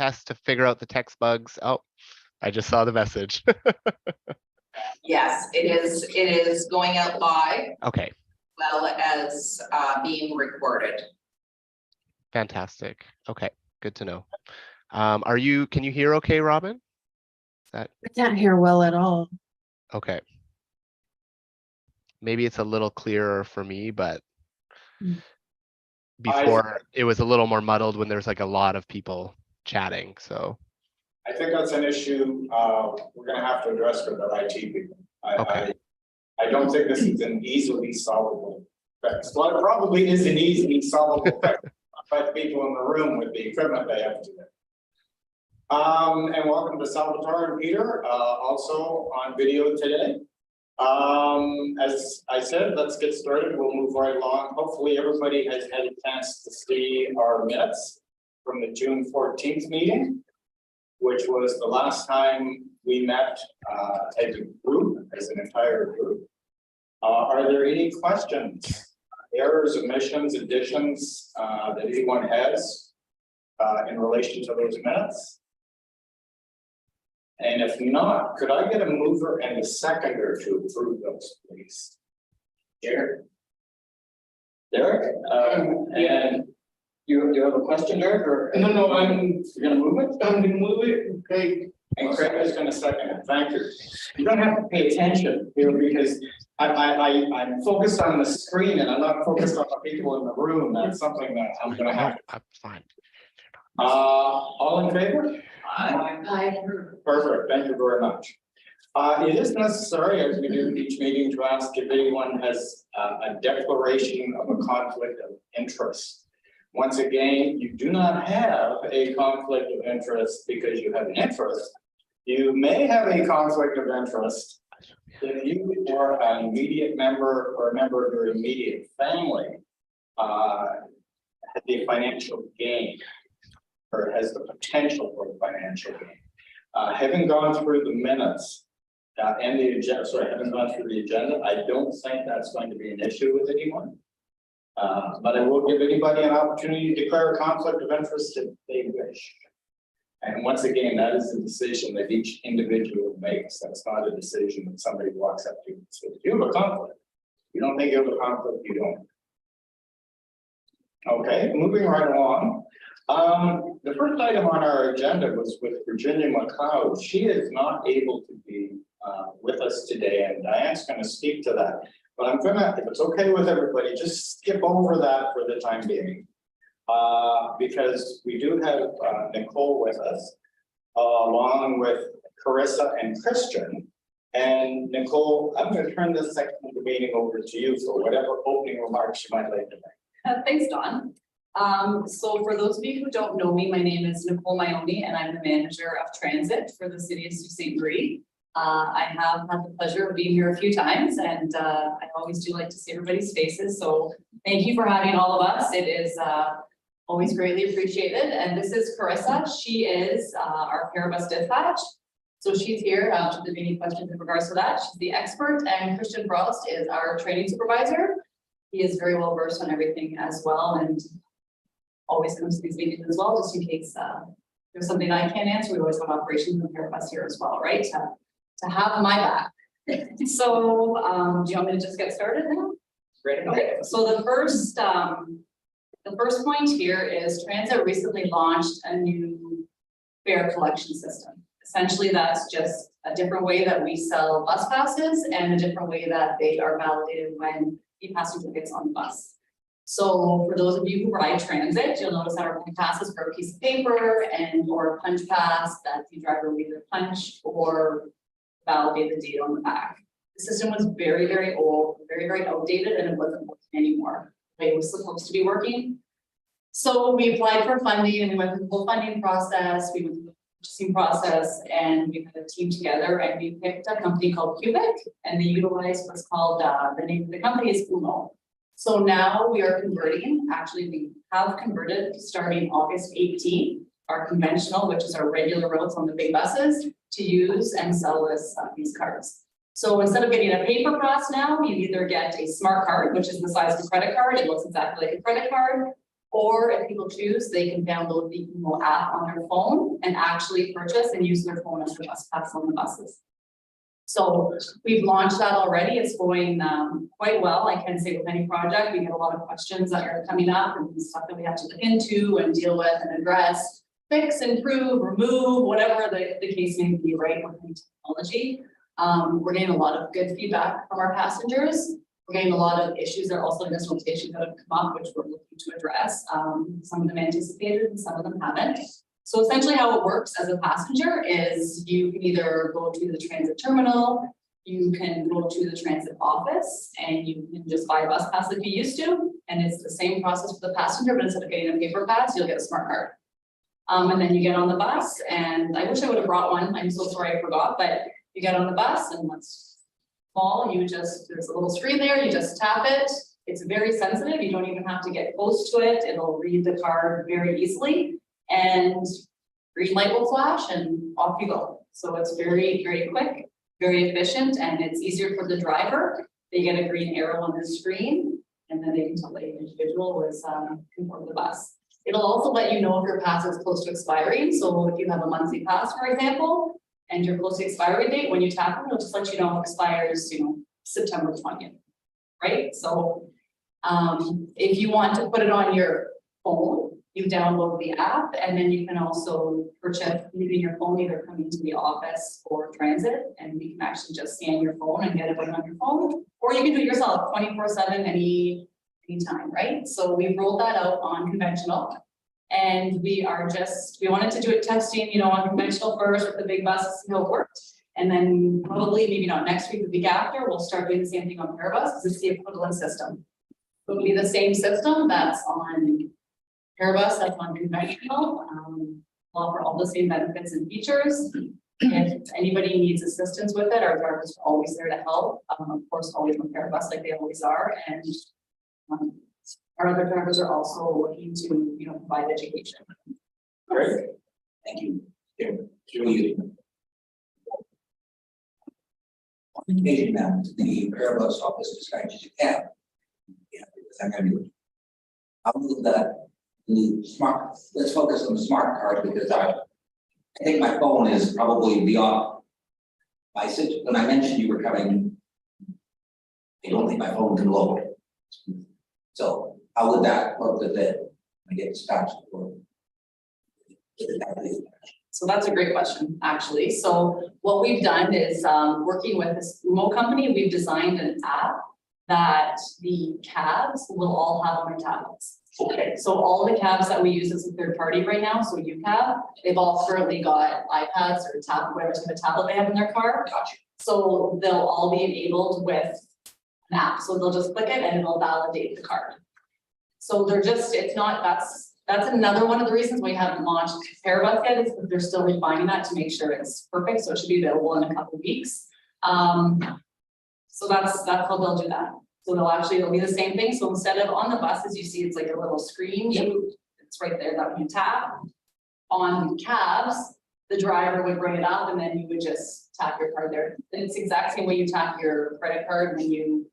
test to figure out the text bugs. Oh, I just saw the message. Yes, it is going out live, Okay, well as being recorded. fantastic. Okay, good to know. Can you hear okay, Robin? I can't hear well at all. Okay. Maybe it's a little clearer for me, but before it was a little more muddled when there's like a lot of people chatting. So I think that's an issue we're going to have to address with the IT people. I don't think this is an easily solvable fix. Well, it probably is an easily solvable fix by the people in the room with the equipment they have today. And welcome to Salvatore and Peter, also on video today. As I said, let's get started. We'll move right along. Hopefully everybody has had a chance to see our minutes from the June 14th meeting, which was the last time we met as a group, as an entire group. Are there any questions, errors, omissions, additions that anyone has in relation to those minutes? And if not, could I get a mover and a seconder to approve those, please? Derek? Derek? And you have a question, Derek? Or no, you're gonna move it? I'm gonna move it. Okay. And Craig is gonna second it. Thank you. You don't have to pay attention here because I'm focused on the screen and I'm not focused on the people in the room. That's something that I'm gonna have. I'm fine. All in favor? Aye. Perfect, thank you very much. It is necessary, as we do each meeting, to ask if anyone has a declaration of a conflict of interest. Once again, you do not have a conflict of interest because you have an interest. You may have a conflict of interest if you or an immediate member or a member of your immediate family had a financial gain, or has the potential for financial gain. Having gone through the minutes and the agenda, having gone through the agenda, I don't think that's going to be an issue with anyone. But I will give anybody an opportunity to declare a conflict of interest if they wish. And once again, that is a decision that each individual makes. That's not a decision that somebody walks up to and says, you have a conflict. You don't think you have a conflict, you don't. Okay, moving right along. The first item on our agenda was with Virginia McLeod. She is not able to be with us today, and Diane's going to speak to that. But I'm gonna, if it's okay with everybody, just skip over that for the time being, because we do have Nicole with us, along with Carissa and Christian. And Nicole, I'm going to turn this section of the meeting over to you for whatever opening remarks you might like to make. Thanks, Don. So for those of you who don't know me, my name is Nicole Maione, and I'm the manager of transit for the city of Sault Ste. Marie. I have had the pleasure of being here a few times, and I always do like to see everybody's faces. So thank you for having all of us. It is always greatly appreciated. And this is Carissa. She is our pair bus dispatch. So she's here to give any questions in regards to that. She's the expert, and Christian Frost is our training supervisor. He is very well versed on everything as well, and always comes to these meetings as well, just in case there's something I can't answer. We always have operations and pair bus here as well, right? To have my back. So do you want me to just get started now? Great. Okay. So the first point here is transit recently launched a new fare collection system. Essentially, that's just a different way that we sell bus passes and a different way that they are validated when the passenger gets on the bus. So for those of you who ride transit, you'll notice that our passes are a piece of paper and or a punch pass that the driver will either punch or validate the data on the back. The system was very, very old, very, very outdated, and it wasn't working anymore. It was supposed to be working. So we applied for funding, and we went through the whole funding process. We went through the purchasing process, and we put a team together, and we picked a company called Cubic, and they utilized what's called, the name of the company is Uno. So now we are converting, actually we have converted starting August 18th, our conventional, which is our regular routes on the big buses, to use and sell these cards. So instead of getting a paper pass now, you either get a smart card, which is the size of a credit card. It looks exactly like a credit card, Or if people choose, they can download the Emo app on their phone and actually purchase and use their phone as the bus pass on the buses. So we've launched that already. It's going quite well. I can say with any project, we get a lot of questions that are coming up and stuff that we have to look into and deal with and address, fix, improve, remove, whatever the case may be, right, with any technology. We're getting a lot of good feedback from our passengers. We're getting a lot of issues that are also in this rotation that have come up, which we're looking to address. Some of them anticipated and some of them haven't. So essentially how it works as a passenger is you can either go to the transit terminal, you can go to the transit office, and you can just buy a bus pass like you used to. And it's the same process for the passenger, but instead of getting a paper pass, you'll get a smart card. And then you get on the bus, and I wish I would have brought one. I'm so sorry I forgot, but you get on the bus and it's small, there's a little screen there, you just tap it. It's very sensitive. You don't even have to get close to it. It'll read the card very easily. And green light will flash and off you go. So it's very, very quick, very efficient, and it's easier for the driver. They get a green arrow on the screen, and then they can tell the individual was confirmed the bus. It'll also let you know if your pass is close to expiring. So if you have a monthly pass, for example, and you're close to expiry date, when you tap it, it'll just let you know it expires, September 20th, right? So if you want to put it on your phone, you download the app, and then you can also purchase using your phone, either coming to the office or transit, and we can actually just scan your phone and get it on your phone, or you can do it yourself 24/7 anytime, right? So we rolled that out on conventional, and we wanted to do it testing, on conventional first with the big buses, how it worked. And then probably maybe not next week, the week after, we'll start doing the same thing on Airbus. It's the equivalent system. It'll be the same system that's on Airbus, that's on conventional, offer all the same benefits and features. If anybody needs assistance with it, our drivers are always there to help. Of course, always on Airbus like they always are. And our other drivers are also looking to, provide education. Great. Thank you. Julie. On occasion now, the Airbus office describes as a cab. Yeah, because I'm going to do it. I'll move that the smart, let's focus on the smart card, because I think my phone is probably beyond. When I mentioned you were coming, I don't think my phone can load. So how would that work with it? I get dispatched for. So that's a great question, actually. So what we've done is working with this remote company, we've designed an app that the cabs will all have on their tablets. Okay, so all the cabs that we use as a third party right now, so UCab, they've all currently got iPads or whatever type of tablet they have in their car. Gotcha. So they'll all be enabled with an app. So they'll just click it and it'll validate the card. So that's another one of the reasons we haven't launched Airbus yet, is because they're still refining that to make sure it's perfect. So it should be available in a couple of weeks. So that's how they'll do that. So it'll be the same thing. So instead of on the buses, you see it's like a little screen. It's right there that you tap. On cabs, the driver would bring it up and then you would just tap your card there. And it's the exact same way you tap your credit card when you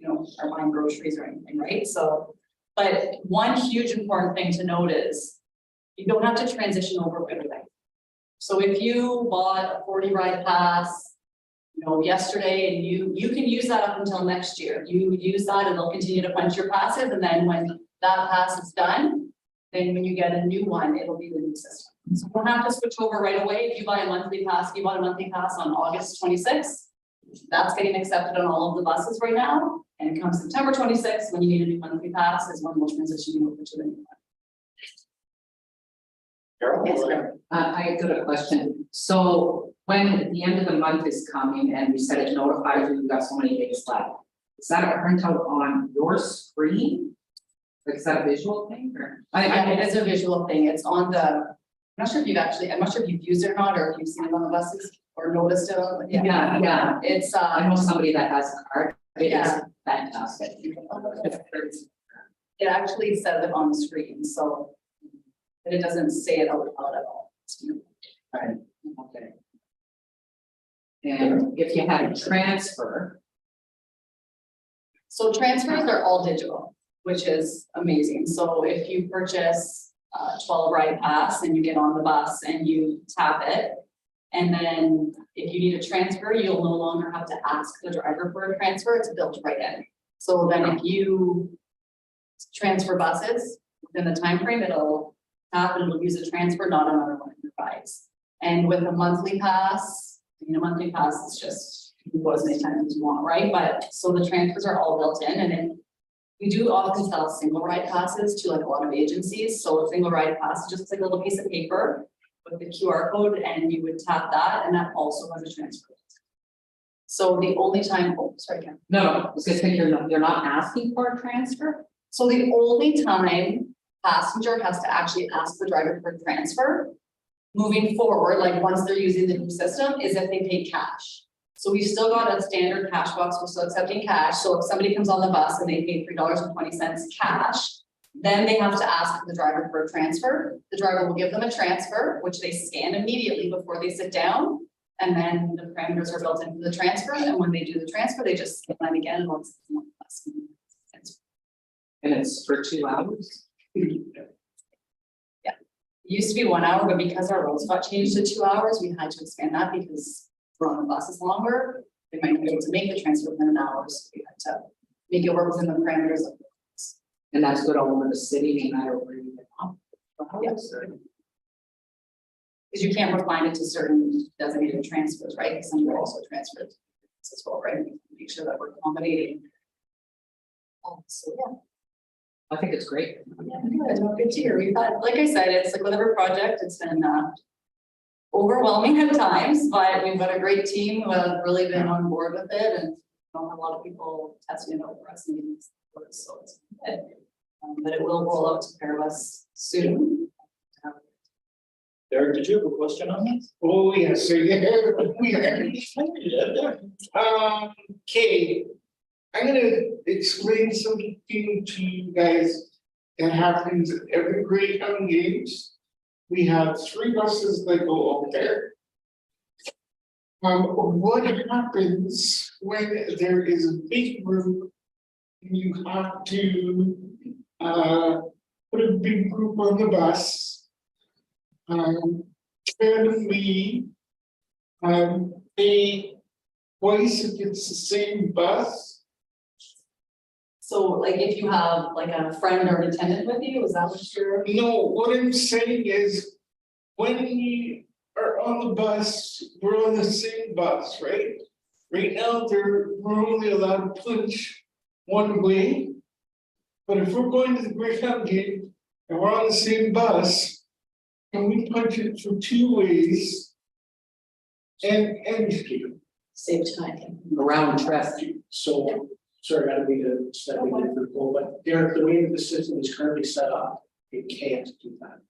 are buying groceries or anything, right? So, but one huge important thing to note is you don't have to transition over right away. So if you bought a 40 ride pass, yesterday, and you can use that up until next year. You use that and they'll continue to punch your passes. And then when that pass is done, then when you get a new one, it'll be the new system. So you don't have to switch over right away. If you buy a monthly pass, if you bought a monthly pass on August 26th, that's getting accepted on all of the buses right now. And come September 26th, when you need a new monthly pass, is when we'll transition you over to the new one. Carol? Yes, Carol. I got a question. So when the end of the month is coming and you said it notifies you, you've got so many days left, is that a printout on your screen? Like, is that a visual thing or? Yeah, it is a visual thing. It's on the, I'm not sure if you've used it or not, or if you've seen it on the buses or noticed it on, Yeah. It's, I know somebody that has a card. It is Yeah. fantastic. It actually says it on the screen, so but it doesn't say it out loud at all. Right, okay. And if you had a transfer, So transfers are all digital. which is amazing. So if you purchase a 12 ride pass and you get on the bus and you tap it, and then if you need a transfer, you'll no longer have to ask the driver for a transfer, it's built right in. So then if you transfer buses within the time frame, it'll tap and it'll use a transfer, not another one of your rides. And with a monthly pass, a monthly pass is just, you go as many times as you want, right? But so the transfers are all built in, and then we do often sell single ride passes to like a lot of agencies. So a single ride pass is just like a little piece of paper with the QR code, and you would tap that, and that also has a transfer. So the only time, oh, sorry, Ken. No, I was gonna say you're not asking for a transfer? So the only time passenger has to actually ask the driver for a transfer moving forward, like once they're using the new system, is if they pay cash. So we've still got a standard cash box, we're still accepting cash. So if somebody comes on the bus and they pay $3.20 cash, then they have to ask the driver for a transfer. The driver will give them a transfer, which they scan immediately before they sit down. And then the parameters are built into the transfer. And when they do the transfer, they just scan again once it's on the bus. And it's for 2 hours? It used to be 1 hour, but because our roads got changed to 2 hours, we had to expand that because we're on the buses longer. They might be able to make the transfer within an hour, so we had to make it work within the parameters of. And that's good all over the city, no matter where you get off. Yes. Because you can't refine it to certain designated transfers, right? Because some are also transferred as well, right? Make sure that we're accommodating. So, yeah. I think it's great. Yeah, good to hear. We've had, like I said, it's like with every project, it's been overwhelming at times, but we've got a great team who have really been on board with it, and don't have a lot of people testing it over us. So it's good. But it will roll out to Paribus soon. Derek, did you have a question on this? Oh, yes, so yeah, we are. Okay, I'm gonna explain something to you guys that happens at every Greyhound games. We have 3 buses that go up there. What happens when there is a big group? You have to put a big group on the bus. Can we pay twice if it's the same bus? So like if you have like a friend or an attendant with you, is that what you're? No, what I'm saying is, when we are on the bus, we're on the same bus, right? Right now, we're only allowed to punch one way. But if we're going to the Greyhound game and we're on the same bus, can we punch it for 2 ways? And Save time. Round trip. So, sorry, I don't mean to step in the pool, but Derek, the way that the system is currently set up, it can't do that.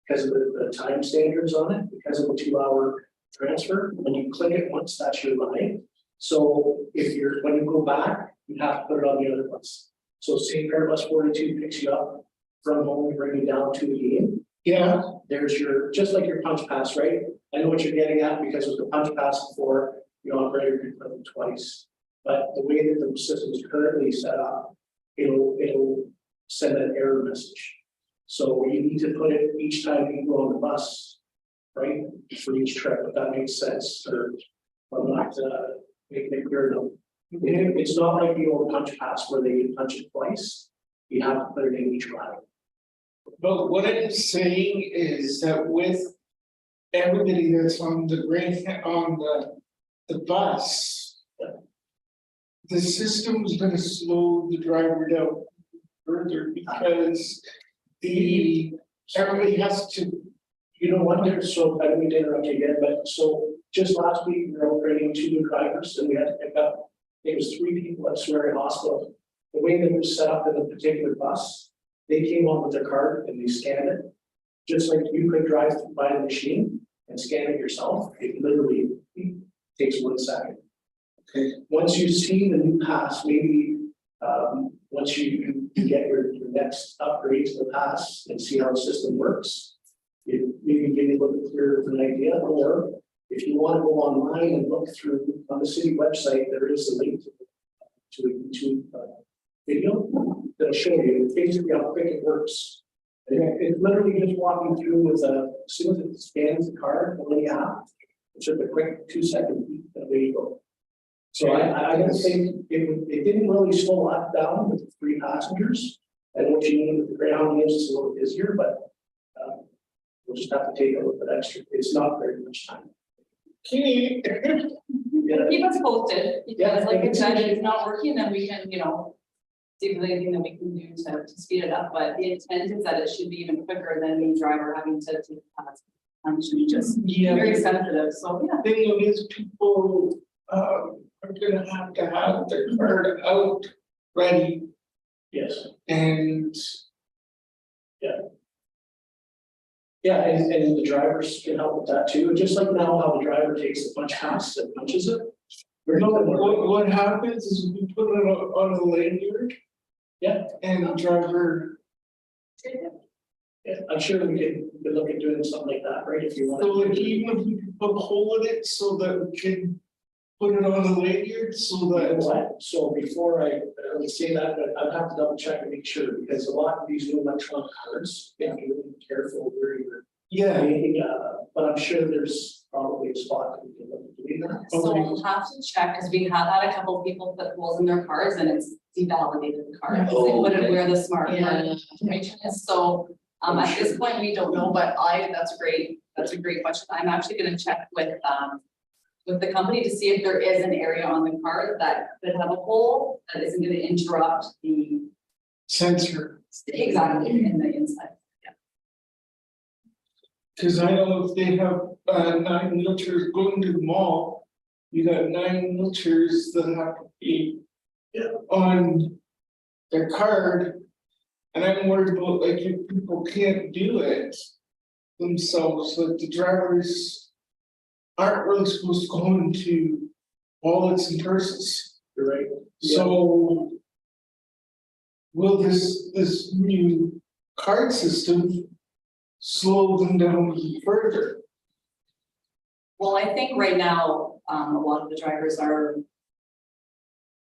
Because of the time standards on it, because of the 2-hour transfer, when you click it once, that's your line. So when you go back, you have to put it on the other bus. So say Paribus 42 picks you up from home and bring you down to the game. yeah, There's just like your punch pass, right? I know what you're getting at, because with the punch pass before, operator could put them twice. But the way that the system is currently set up, it'll send an error message. So you need to put it each time you go on the bus, right? For each trip, if that makes sense, or I'm not making it clear enough. It's not like the old punch pass where they can punch it twice. You have to put it in each ride. but what I'm saying is that with everybody that's on the the bus, the system's gonna slow the driver down further because everybody has to. You know what, so I don't mean to interrupt you again, but so just last week, we were operating 2 new drivers and we had to pick up, it was 3 people at Swearing Hospital. The way that it was set up in the particular bus, they came on with their card and they scanned it. Just like you could drive by the machine and scan it yourself, it literally takes 1 second. Okay. Once you see the new pass, maybe once you get your next upgrade to the pass and see how the system works, it maybe give you a little bit clearer of an idea. Or if you want to go online and look through on the city website, there is a link to a YouTube video that'll show you basically how quick it works. And it's literally just walking through with as soon as it scans the card, and then you have, it's just a quick 2-second beep, and away you go. So I don't think it didn't really slow us down with the 3 passengers. And what you need with the Greyhound is it's a little busier, but we'll just have to take a little bit extra. It's not very much time. Okay. Yeah. Keep us posted, Yeah, because like I it's said, if usually- it's not working, then we can, see if there's anything that we can do to speed it up, but the intent is that it should be even quicker than the driver having to take pass. Should be just Yeah. very sensitive, so yeah. Thing is, people, are gonna have to have their card out ready Yes. and. Yeah, and the drivers can help with that too, just like now how the driver takes the punch pass and punches it. We're not What happens is we put it on a lanyard. Yeah. And the driver, Yeah, I'm sure we could look at doing something like that, right, if you want. so like even if we could put a hole in it so that we can put it on the lanyard so You know that. what? So before I would say that, but I'd have to double check and make sure, because a lot of these new electronic cards, you have to be really careful where you're. Yeah, But I'm sure there's probably a spot that we can look at doing that. So we'll have to check, because we have had a couple of people put holes in their cards and it's devalidated the card. They put it where the smart card information is, so at this point, we don't know, but that's a great question. I'm actually gonna check with the company to see if there is an area on the card that could have a hole that isn't gonna interrupt the, sensor, exactly, in the inside. cause I know if they have 9 wheelchairs going to the mall. You got 9 wheelchairs that have to be. On their card. And I'm worried about like if people can't do it. Themselves, that the drivers. Aren't really supposed to go into wallets and purses. You're right. So. Will this new card system slow them down even further? Well, I think right now, a lot of the drivers are.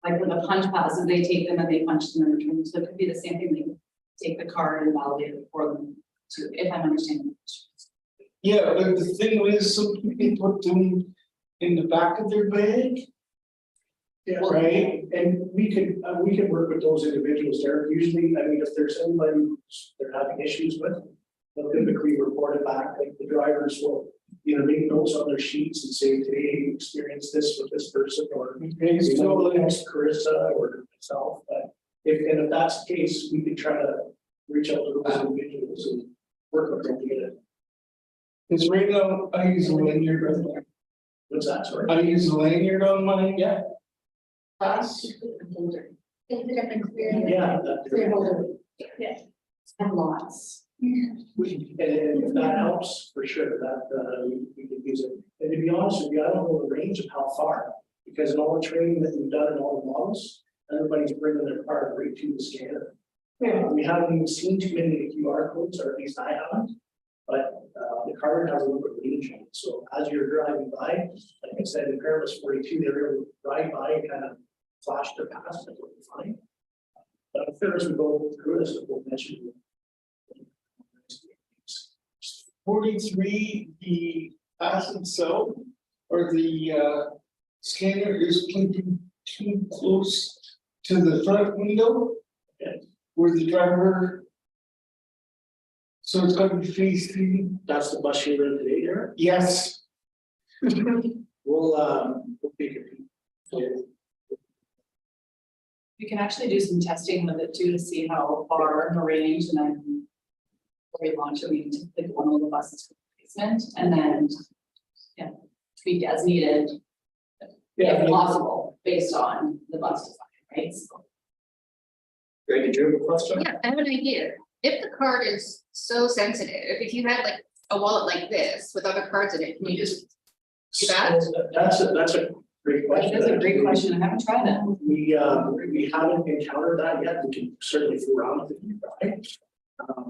Like with the punch passes, they take them and they punch them in return, so it could be the same thing, they take the card and validate it for them too, if I'm understanding. Yeah, but the thing is, some people put them in the back of their bag, Yeah, right? and we could work with those individuals there. Usually, I mean, if there's anybody they're having issues with, they'll typically report it back, like the drivers will, make notes on their sheets and say, today you experienced this with this person, or next Carissa or myself, but if that's the case, we could try to reach out to those individuals and work with them to get it. Cause right now, I use a lanyard, What's that, sorry? I use a lanyard on my Yeah, pass. It's a different clear. yeah. Clear holder. And lots. And if that helps, for sure, that we could use it. And to be honest with you, I don't know the range of how far, because in all the training that we've done in all the models, everybody's bringing their card right to the scanner. We haven't even seen too many of the QR codes, or at least I haven't. But the card has a little bit of range on it, so as you're driving by, like I said, in Perilous 42, they were able to drive by and kind of flash their pass, that would be fine. But if as we go through this, we'll mention. 43, the pass itself, or the scanner is keeping too close to the front window. Where the driver. So it's gonna be facing, That's the bus you're in today, Derek. yes, We'll take a peek. You can actually do some testing with it too to see how far the range, and then before you launch it, we need to pick one of the buses for replacement, and then tweak as needed Yeah, if possible, based on the bus design, right? So Greg, did you have a question? Yeah, I have an idea. If the card is so sensitive, if you had like a wallet like this with other cards in it, can you just do that? So that's a great question. that's a great question. I haven't tried it. We haven't encountered that yet. We can certainly fool around with it. If you try.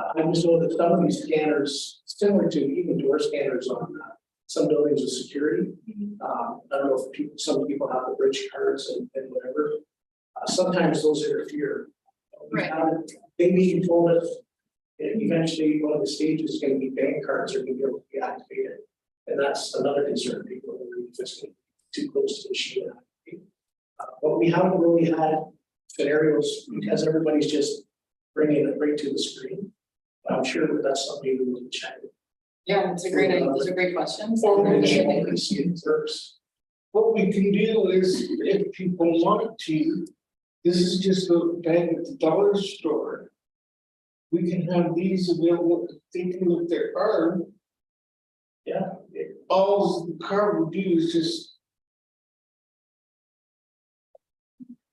I just know that some of these scanners, similar to even door scanners on some buildings with security. I don't know if some people have the bridge cards and whatever. Sometimes those interfere. Right. They meeting told us that eventually one of the stages is gonna be bank cards are gonna be able to be activated. And that's another concern, people are just too close to the machine. But we haven't really had scenarios because everybody's just bringing it right to the screen. I'm sure that's something we will check. Yeah, it's a great, those are great questions. Or we can see it first. What we can do is, if people want to, this is just a bag at the dollar store. We can have these available, if they can look their arm. Yeah. All the car will do is just.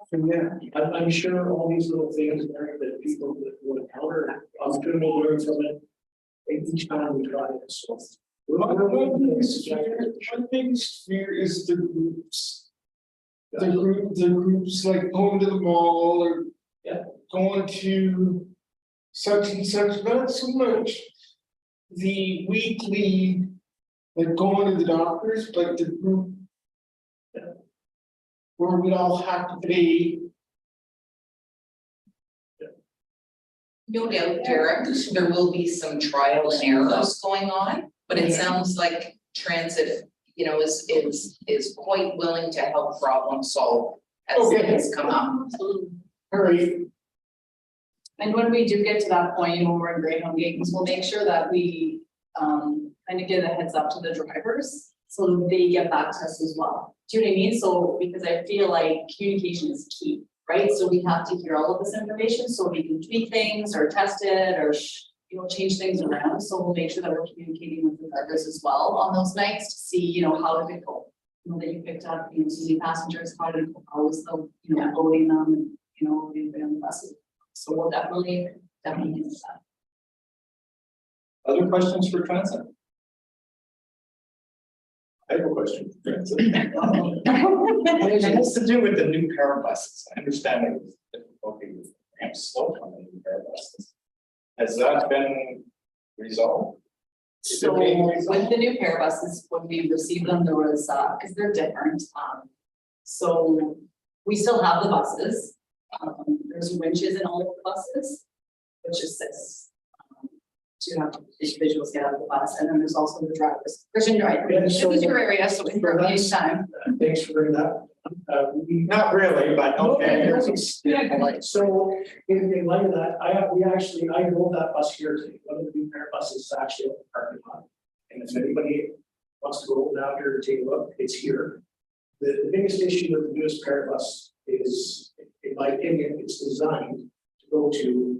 From there. I'm sure all these little things there that people that will encounter, I'm sure we'll learn from it. And each time we try it, so. My biggest fear is the groups. The groups like going to the mall or. Yeah. Going to. Such and such, not so much. The weekly. Like going to the doctors, but the group. Where we all have to pay. No doubt, Derek, there will be some trial and errors going on, but it sounds like transit, you know, is quite willing to help problem solve as Okay. things come up. All right, And when we do get to that point, you know, we're in Greyhound games, we'll make sure that we kind of give a heads up to the drivers. So they get back to us as well. Do you know what I mean? So because I feel like communication is key, right? So we have to hear all of this information so we can tweak things or test it or you know, change things around. So we'll make sure that we're communicating with the drivers as well on those nights to see, you know, how did it go? You know, that you picked up, you know, so many passengers, how did it go? How was the, you know, loading them, and, you know, being on the buses. So we'll definitely do that. Other questions for transit? I have a question for transit. It has to do with the new power buses. I understand it was difficulty with ramp slope on the new power buses. Has that been resolved? Is it So being with resolved? the new pair buses, when we received them, there was, because they're different, so we still have the buses. There's winches in all of the buses, which assists. To have individuals get out of the bus, and then there's also the drivers. Christian, right, this is your area, so we for each time. Thanks for bringing that. Not really, but okay. So in light of that, I rolled that bus here today. One of the new pair buses is actually in the parking lot. And if anybody wants to go down here to take a look, it's here. The biggest issue with the newest pair bus is, in my opinion, it's designed to go to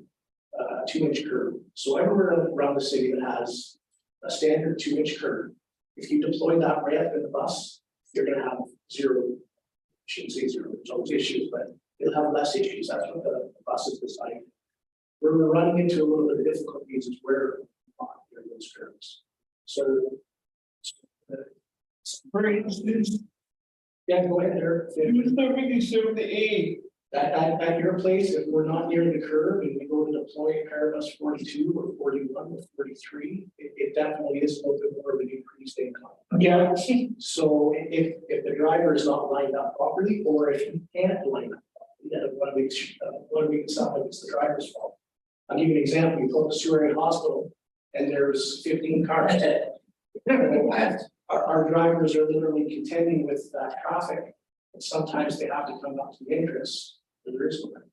2-inch curb. So everywhere around the city that has a standard 2-inch curb, if you deploy that ramp in the bus, you're gonna have zero. Shouldn't say zero, there's always issues, but you'll have less issues. That's what the bus is designed. Where we're running into a little bit of difficulties is where those curves. So. for instance, Yeah, go ahead there. you start making sure the A. At your place, if we're not near the curve and we go to deploy Parabus 42 or 41 or 43, it definitely is a little bit more of an increased income. Yeah. So if the driver is not lined up properly, or if he can't line up properly, then one week it sounds like it's the driver's fault. I'll give you an example. You go to Surrey Hospital and there's 15 cars. Our drivers are literally contending with that traffic. And sometimes they have to come up to the entrance. There is one.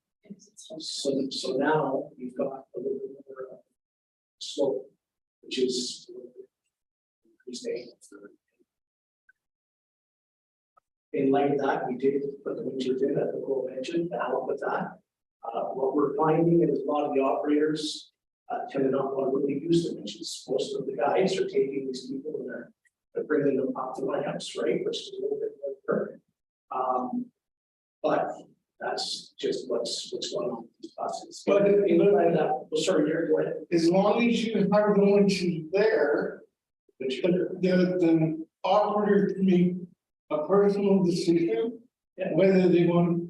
So now you've got a little bit more slope, which is in light of that, we did put the winches in at the Cole mentioned to help with that. What we're finding is a lot of the operators tend to not want to really use the winches. Most of the guys are taking these people and they're bringing them up to my house, right? Which is a little bit more perfect. But that's just what's going on with these buses. But in light of that, well, sorry, Gary, go ahead. As long as you have the winches there, the operator can make a personal decision. Whether they want to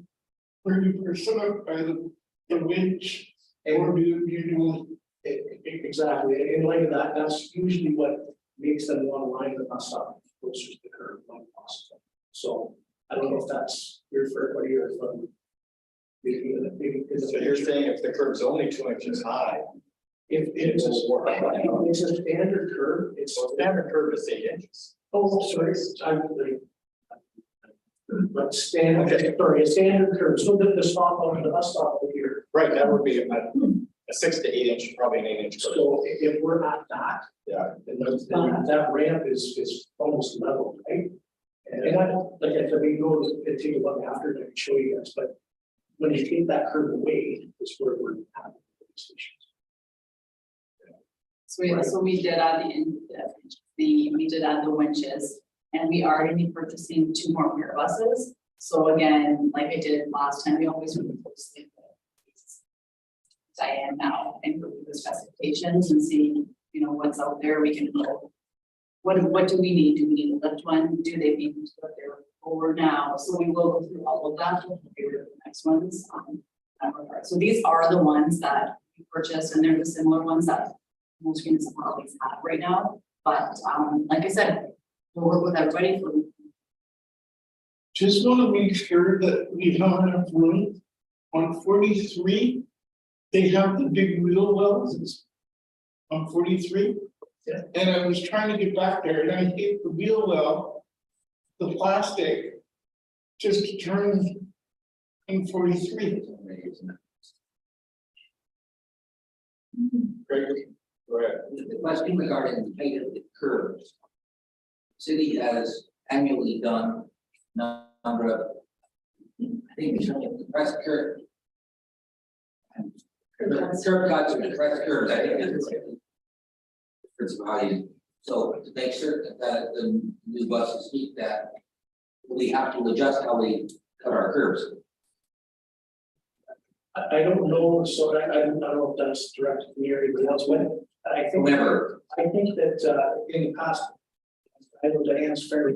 bring the person up by the winch or do you Exactly. In light of that, that's usually what makes them want to line the bus up closer to the curb when possible. So I don't know if that's here for everybody or from So you're saying if the curb's only 2 inches high, If it's a standard curve, it's. so standard curve is 8 inches. Oh, sorry, I'm like. But standard, sorry, a standard curve, so the stop on the bus stop over here. Right, that would be a 6 to 8 inch, probably an 8 inch. curve. So if we're at that, Yeah, then that ramp is almost level, right? And I don't, like I said, we can go and take a look after and I can show you guys, but when you take that curve away, it's where we're having these issues. So we did add we did add the winches, and we are gonna be purchasing 2 more rear buses. So again, like I did last time, we always really closely with Diane now and go through the specifications and see, you know, what's out there, we can go. What do we need? Do we need a lift one? Do they need what they're over now? So we will go through all of that, we'll figure out the next ones. That regard. So these are the ones that we purchased, and they're the similar ones that most municipalities have right now. But like I said, we'll work with everybody for. Just wanna make sure that we have enough room on 43. They have the big wheel wells on 43. Yeah. And I was trying to get back there and I hit the wheel well, the plastic, just to turn in 43. great, go ahead. The question regarding the height of the curves. City has annually done number of, I think we should have depressed curve. And curve cuts or depressed curves, I think it's. It's valued, so to make certain that the new buses meet that, we have to adjust how we cut our curves. I don't know, so I don't know if that's directed to me or anybody else, but I think. Whomever, I think that in the past, I know Diane's fairly.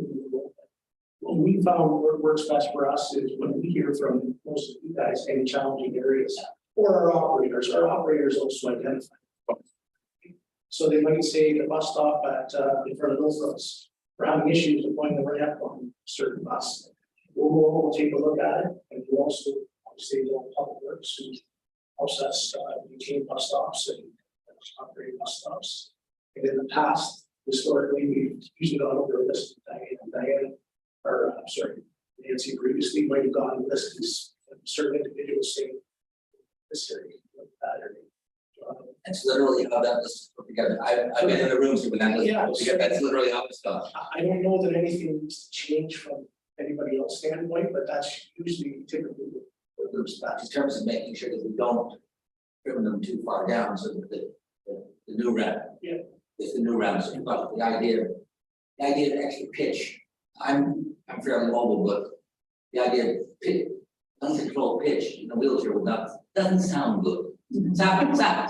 What we found works best for us is when we hear from most of you guys any challenging areas or our operators also identify. So they might say the bus stop at in front of those, we're having issues with going the ramp on a certain bus. We'll take a look at it, and we'll also obviously the public works who helps us maintain bus stops and operate bus stops. And in the past, historically, we've usually gone over a list of Diane, or I'm sorry, Nancy previously might have gone lists certain individuals saying this area, that area. that's literally how that was put together. I've been in the rooms when that was put together, that's literally how it's done. I don't know that anything needs to change from anybody else's standpoint, but that's usually typically what moves In fast. terms of making sure that we don't trim them too far down, so that the new ramp. Yeah. It's the new ramp, so about the idea of extra pitch. I'm fairly mobile, but the idea of uncontrolled pitch in a wheelchair would not, doesn't sound good. Sounds like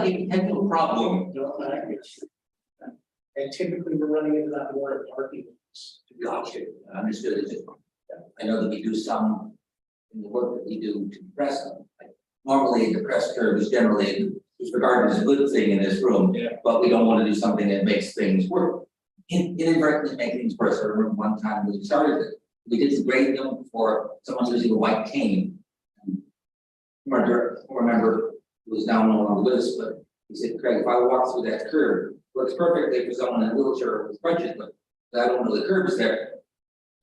a potential problem. And typically, we're running into that more at parking. Gotcha, understood. I know that we do some in the work that we do to depress them. Like, normally, the depressed curve is generally regarded as a good thing in this room. Yeah. But we don't want to do something that makes things work. Inadvertently make things worse. I remember one time we started it, we did grade them for someone using a white cane. Remember, who was now no longer with us, but he said, Craig, if I walk through that curve, works perfectly for someone in a wheelchair with crutches, but I don't know the curve is there.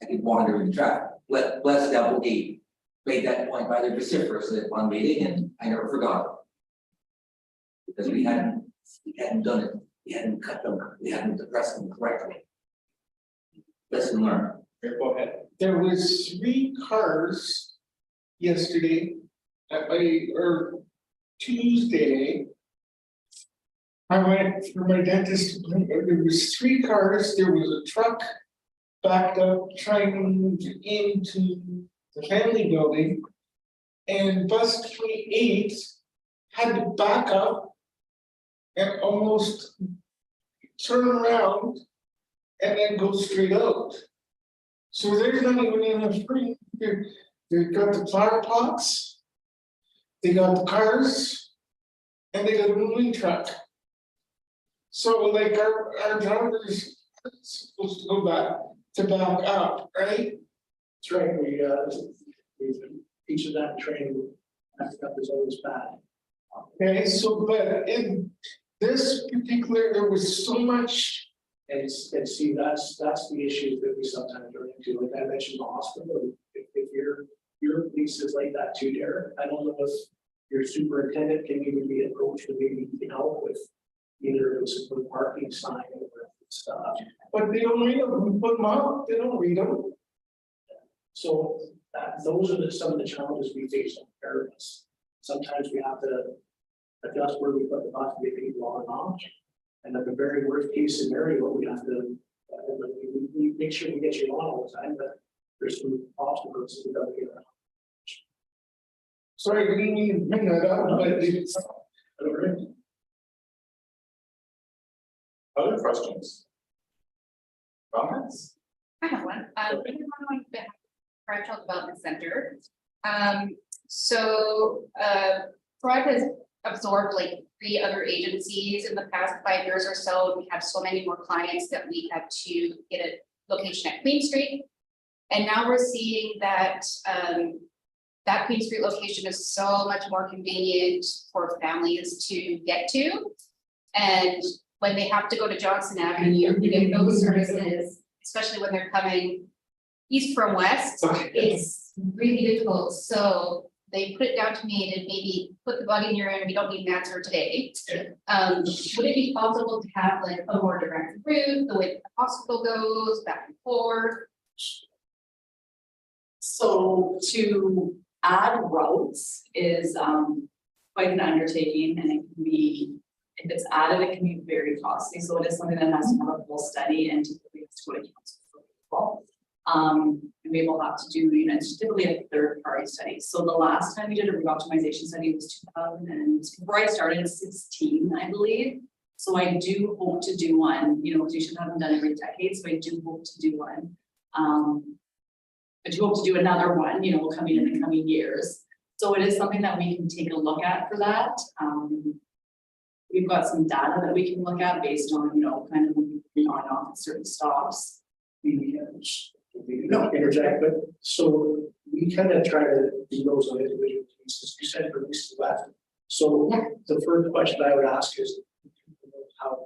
I could wander in traffic. Bless WD made that point rather vociferously at one meeting, and I never forgot it. Because we hadn't done it, we hadn't cut them, we hadn't depressed them correctly. Lesson learned. Go ahead. There was 3 cars yesterday or Tuesday. I went for my dentist appointment. There was 3 cars. There was a truck backed up trying to move into the family building. And bus 28 had to back up and almost turn around and then go straight out. So there's not even enough room. They've got the flower pots, they got the cars, and they got a moving truck. So like our drivers are supposed to go back up, right? That's right, we teach that training Backing up is always bad. Okay, so but in this particular, there was so much, And see, that's the issue that we sometimes run into, like I mentioned, the hospital, if your police is like that too, Derek, I don't know if your superintendent can even be approached, and maybe you can help with either a parking sign or stuff. but they don't read them, we put them up, they don't read them. So those are some of the challenges we face on paras. Sometimes we have to adjust where we put the bus, get people on and off. And at the very worst case scenario, we have to, we make sure we get you on all the time, but there's some obstacles that we gotta get around. Sorry, we didn't mean to bring that up, but it's. Other questions? Comments? I have one. We have one on the Pride Child Development Center. Pride has absorbed like 3 other agencies in the past 5 years or so. We have so many more clients that we had to get a location at Queen Street. And now we're seeing that that Queen Street location is so much more convenient for families to get to. And when they have to go to Johnson Avenue to get those services, especially when they're coming east from west, it's really difficult. So they put it down to me to maybe put the bug in your ear, and we don't need an answer today. Would it be possible to have like a more direct route, the way the hospital goes, back and forth? So to add routes is quite an undertaking, and it can be, if it's added, it can be very costly. So it is something that has to have a full study and typically has to go to council for approval. And we will have to do, you know, it's typically a third-party study. So the last time we did a re-optimization study was 2000, and before I started 16, I believe. So I do hope to do one, you know, because you should have them done every decade. So I do hope to do one. I do hope to do another one, you know, coming in the coming years. So it is something that we can take a look at for that. We've got some data that we can look at based on, you know, kind of on and off at certain stops. No, interject, but so we kind of try to do those on individual cases. You said for least left. So the first question I would ask is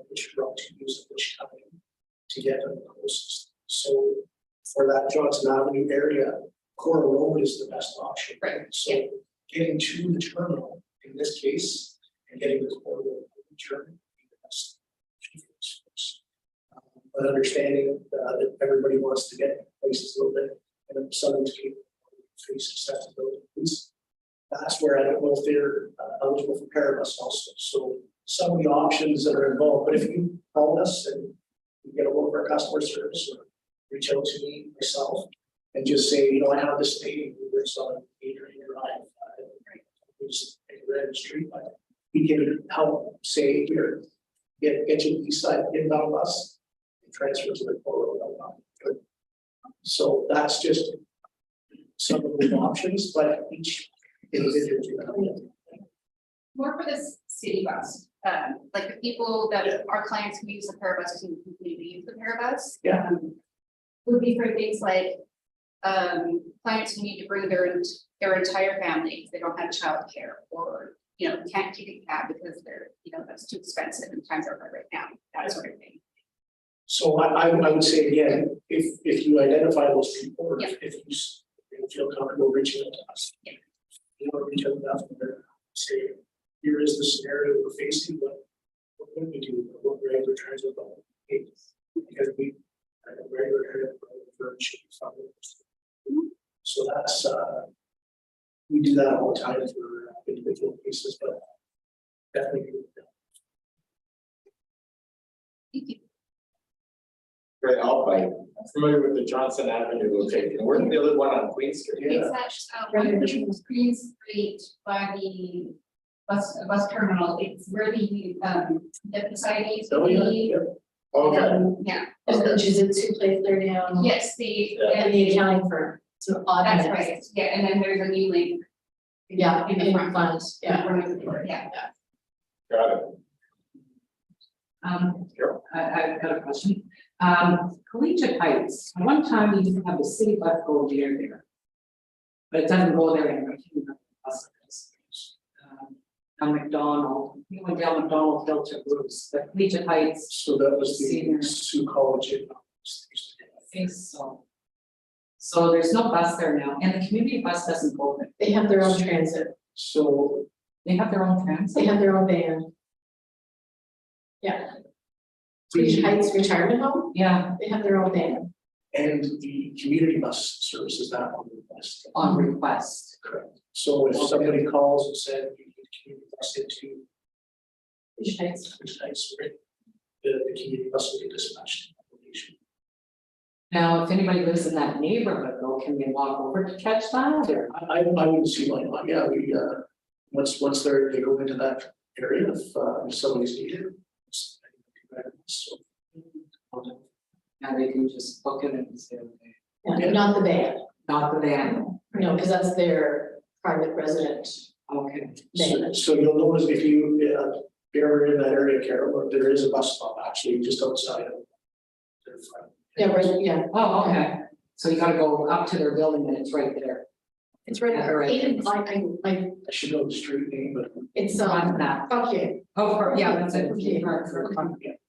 which route to use at which time to get them the closest. So for that Johnson Avenue area, Cora Road is the best option. Right. So getting to the terminal in this case and getting the Cora Road terminal would be the best option for those folks. But understanding that everybody wants to get places a little bit, and then some of these people face accessibility. That's where I don't know if they're eligible for Parabus also. So some of the options that are involved, but if you call us and you get a hold of our customer service or reach out to me myself and just say, you know, I have this lady who lives on Adrian Drive, who's in the street, but we can help say here, get you the east side inbound bus and transfer to the core road outbound. So that's just some of the options, but each individual. More for this city bus, like the people that our clients who use the Parabus can completely use the Parabus. Yeah. Would be for things like clients who need to bring their entire family because they don't have childcare, or you know, can't take a cab because they're, you know, that's too expensive and times are hard right now, that sort of thing. So I would say again, if you identify those people, or Yeah. if you feel comfortable reaching out to us. Yeah. You know, reach out to us and say, here is the scenario we're facing, what can we do, what regular transit about? Because we regular transit should be something. So that's we do that all the time for individual cases, but definitely. Thank you. Great, I'm familiar with the Johnson Avenue location. Where's the other one on Queen Street? It's that one Green Street by the bus terminal. It's where the society used to be. Okay. Yeah. There's the jiu-jitsu place there now. Yes, the And the accounting firm. So odd. that's right. Yeah, and then there's a new link. Yeah, in the front, yeah. Yeah. Got it. I've got a question. Collegiate Heights, at one time you used to have the city bus go near there. But it doesn't go there anymore. on McDonald, you went down McDonald filter groups, the Collegiate Heights. So that was the Senior. Sioux College. I think so. So there's no bus there now, and the community bus doesn't go there. They have their own transit, So They have their own they transit. have their own van. Yeah. Beach Heights Retirement Home, Yeah, they have their own van. and the community bus service is not on the bus. on request. Correct. So if somebody calls and said you need community bus into Beach Heights. which nights, right? The community bus will get dispatched to that location. Now, if anybody lives in that neighborhood, though, can they walk over to catch that or? I wouldn't see why not, yeah, we, once they go into that area, if somebody's needed. So, Yeah, they can just book it and say, okay, Yeah, not the van, not the van, no, because that's their private resident okay. van. so you'll notice if you're ever in that area, Carol, there is a bus stop actually just outside of their front. Yeah, right, yeah, Oh, okay, so you gotta go up to their building and it's right there. it's right Yeah, there, right. I, I should know the street name, but it's, On that. okay, Oh, yeah, that's it. Okay.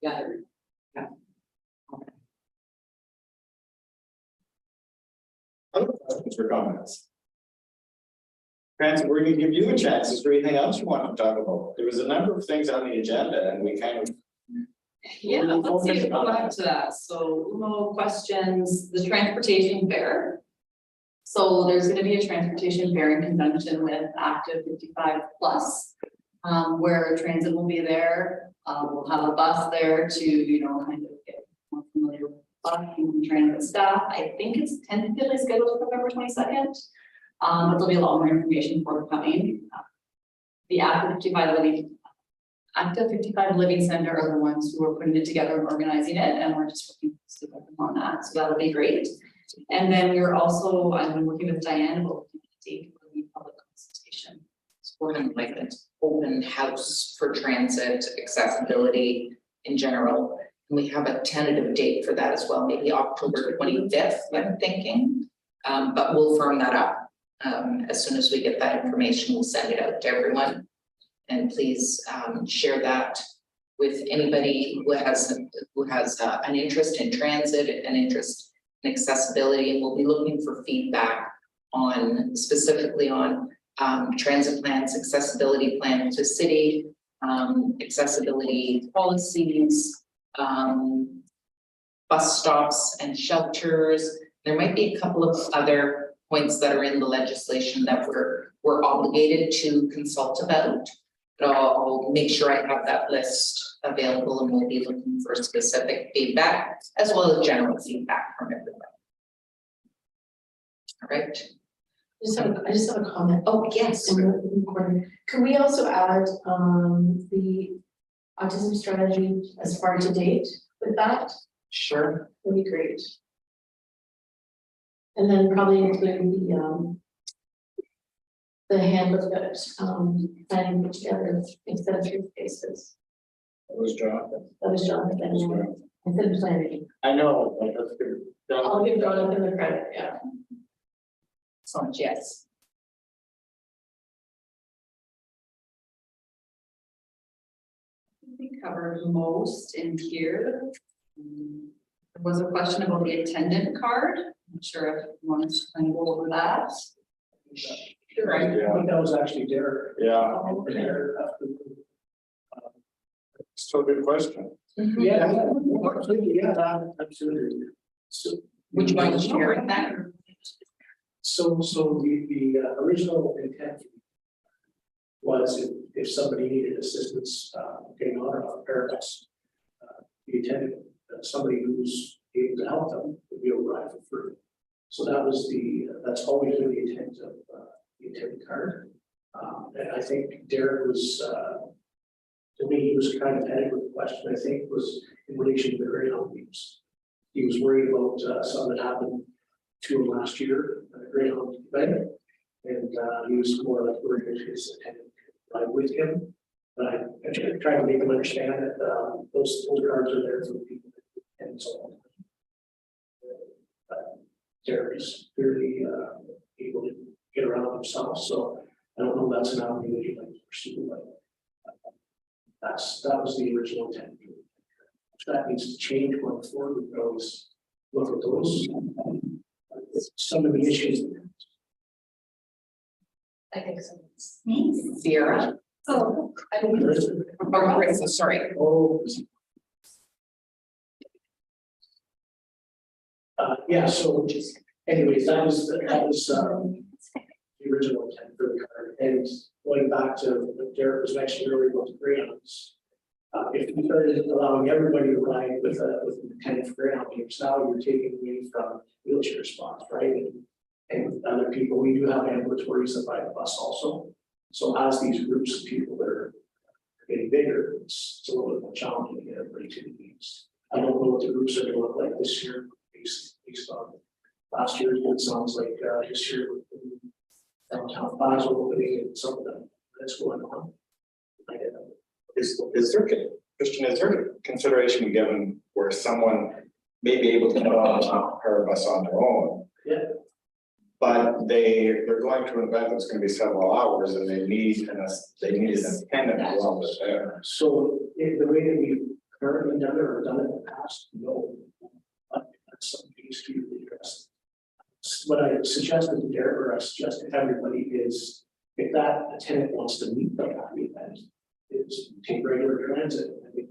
Yeah. Other questions or comments? Francis, we're gonna give you a chance. Is there anything else you want to talk about? There was a number of things on the agenda and we kind of. Yeah, let's see, go back to that. So, Umo questions, the transportation fair. So there's gonna be a transportation fair in conjunction with Active 55 Plus. Where transit will be there, we'll have a bus there to, kind of get more familiar with busing and transit staff. I think it's tentatively scheduled for November 22nd. But there'll be a lot more information forthcoming. The Active 55 Living Center are the ones who are putting it together and organizing it, and we're just working on that, so that'll be great. And then I've been working with Diane about the date for the public consultation. We're gonna like an open house for transit accessibility in general. And we have a tentative date for that as well, maybe October 25th, I'm thinking. But we'll firm that up. As soon as we get that information, we'll send it out to everyone. And please share that with anybody who has an interest in transit, an interest in accessibility, and we'll be looking for feedback specifically on transit plans, accessibility plan to city, accessibility policies, bus stops and shelters. There might be a couple of other points that are in the legislation that we're obligated to consult about. But I'll make sure I have that list available, and we'll be looking for specific feedback as well as general feedback from everyone. All right. I just have a comment. Oh, yes. In the corner. Could we also add the autism strategy as far to date with that? Sure. That'd be great. And then probably include the handbook that planning put together instead of 3 spaces. It was Jonathan. That was Jonathan. Instead of planning. I know, but that's good. I'll give Jonathan the credit, yeah. So much, yes. We covered most in here. There was a question about the attendant card. I'm not sure if you want to kind of go over that. Sure. I Yeah, think that was actually Derek. yeah, Derek, still a good question. Yeah, absolutely, yeah, absolutely. So. Would you mind sharing that? So the original intent was if somebody needed assistance getting on or off Paradise, the attendant, somebody who's able to help them would be able to ride for free. So that was that's always been the intent of the attendant card. And I think Derek was, to me, he was kind of headed with the question, I think, was in relation to the Greyhound games. He was worried about something that happened to him last year at a Greyhound event. And he was more like worried if his attendant could ride with him. But I tried to make him understand that those cards are there for the people and so on. But Derek is clearly able to get around himself, so I don't know if that's an avenue that you'd like to pursue, but that was the original intent. If that needs to change going forward, we can always look at those. Some of the issues. I think so. Sierra. Oh. Or Chris, sorry. Oh. Yeah, so anyways, that was the original intent for the card. And going back to what Derek was mentioning earlier about the greyhounds. If you started allowing everybody to ride with an intent for greyhound games, now you're taking away from wheelchair spots, right? And other people, we do have ambulatories that ride the bus also. So as these groups of people that are getting bigger, it's a little bit more challenging to get everybody to the games. I don't know what the groups are gonna look like this year, based on last year. It sounds like this year with the downtown plaza opening and some of that that's going on. Is there, Christian, is there consideration given where someone may be able to get on a pair of bus on their own? Yeah. But they're going to an event that's gonna be several hours and they need an attendant while they're there. So the way that we've currently done it or done it in the past, no. But that's something that needs to be addressed. What I suggested to Derek, or I suggest to everybody, is if that attendant wants to meet them at the event, is take regular transit. I mean,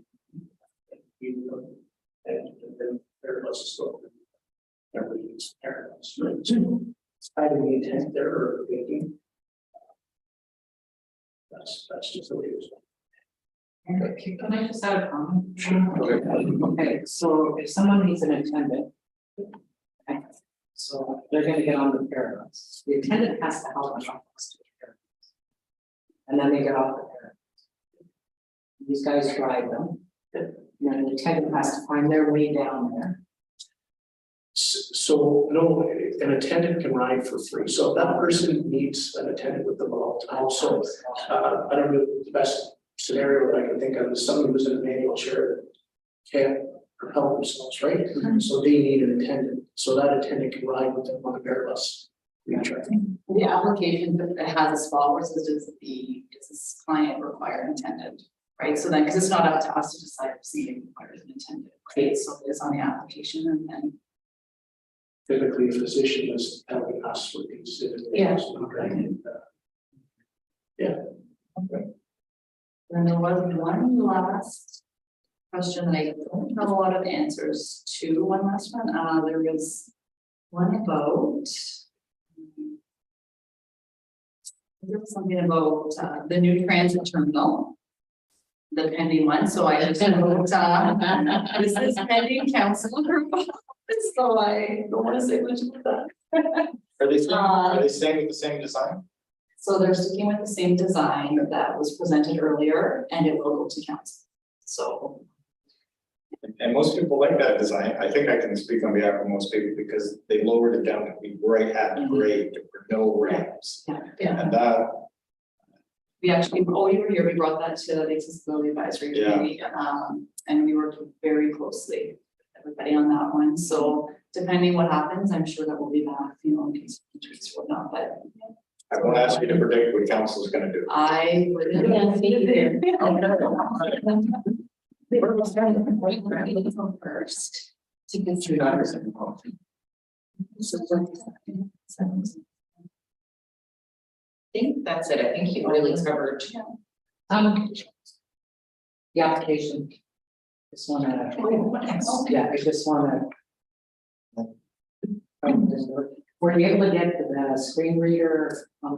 and then everybody's still. Everybody's parents, right? It's either the intent there or thinking. That's just the way it is. Okay, can I just add a comment? Okay, so if someone needs an attendant. Okay, so they're gonna get on the parents. The attendant has to help them off next to the parents. And then they get off the parents. These guys drive them. And then the attendant has to find their way down there. So no, an attendant can ride for free. So if that person needs an attendant with them all the time. So I don't know the best scenario that I can think of is somebody who's in a manual chair that can't propel themselves, right? So they need an attendant. So that attendant can ride with them on the bear bus. The application that has a spot where it says does this client require an attendant, right? So then, because it's not up to us to decide if seating requires an attendant, right? So it's on the application and then. Typically, a physician is helping us with these. Yeah. Okay. Yeah. Then there was one last question that I don't have a lot of answers to. One last one. There was one about. There was something about the new transit terminal. The pending one, so I just wrote, this is pending council approval, so I don't want to say much about that. Are they staying with the same design? So they're sticking with the same design that was presented earlier, and it will go to council. So. And most people like that design. I think I can speak on behalf of most people because they lowered it down to be right at grade, there were no ramps. Yeah. And that. We actually, you were here, we brought that to the accessibility advisory committee, and we worked very closely with everybody on that one. So depending what happens, I'm sure that we'll be back, in case of interest or not, but. I won't ask you to predict what council is gonna do. I would. First. To get through others involved. I think that's it. I think you really covered. The application. Just wanna, yeah, I just wanna. Were you able to get the screen reader? That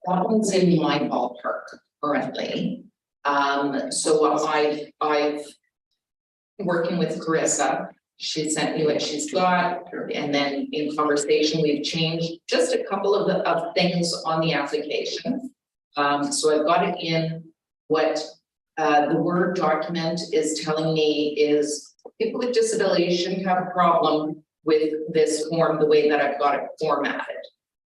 one's in my ballpark currently. So I've working with Carissa. She sent me what she's got, and then in conversation, we've changed just a couple of things on the application. So I've got it in what the Word document is telling me is people with disabilities shouldn't have a problem with this form the way that I've got it formatted.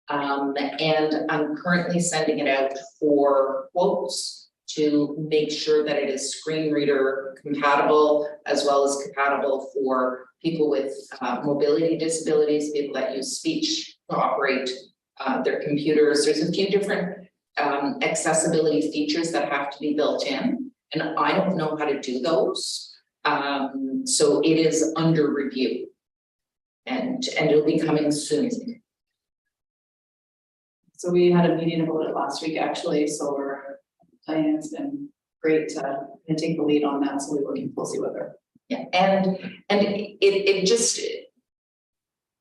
And I'm currently sending it out for quotes to make sure that it is screen reader compatible, as well as compatible for people with mobility disabilities, people that use speech to operate their computers. There's a few different accessibility features that have to be built in, and I don't know how to do those. So it is under review. And it'll be coming soon. So we had a meeting about it last week, actually, so Diane's been great to take the lead on that, so we're working closely with her. Yeah, and it just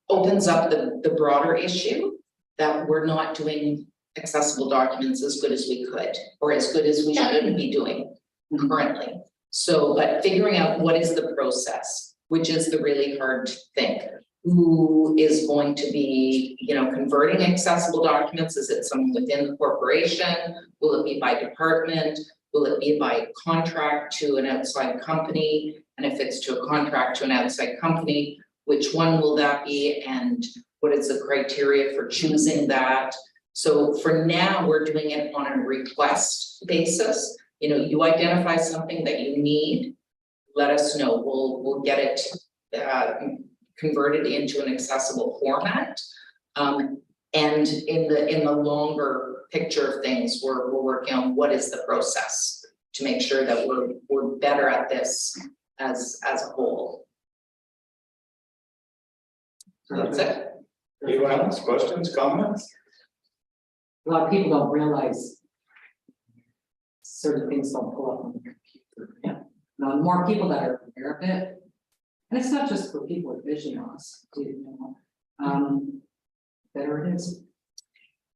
opens up the broader issue that we're not doing accessible documents as good as we could, or as good as we should be doing currently. So, but figuring out what is the process, which is the really hard thing. Who is going to be, converting accessible documents? Is it someone within the corporation? Will it be by department? Will it be by contract to an outside company? And if it's to a contract to an outside company, which one will that be? And what is the criteria for choosing that? So for now, we're doing it on a request basis. You identify something that you need, let us know. We'll get it converted into an accessible format. And in the longer picture of things, we're working on what is the process to make sure that we're better at this as a whole. So that's it. Anyone else, questions, comments? A lot of people don't realize certain things don't pull up on the computer. Yeah. Now, the more people that are aware of it, and it's not just for people with vision loss, better it is.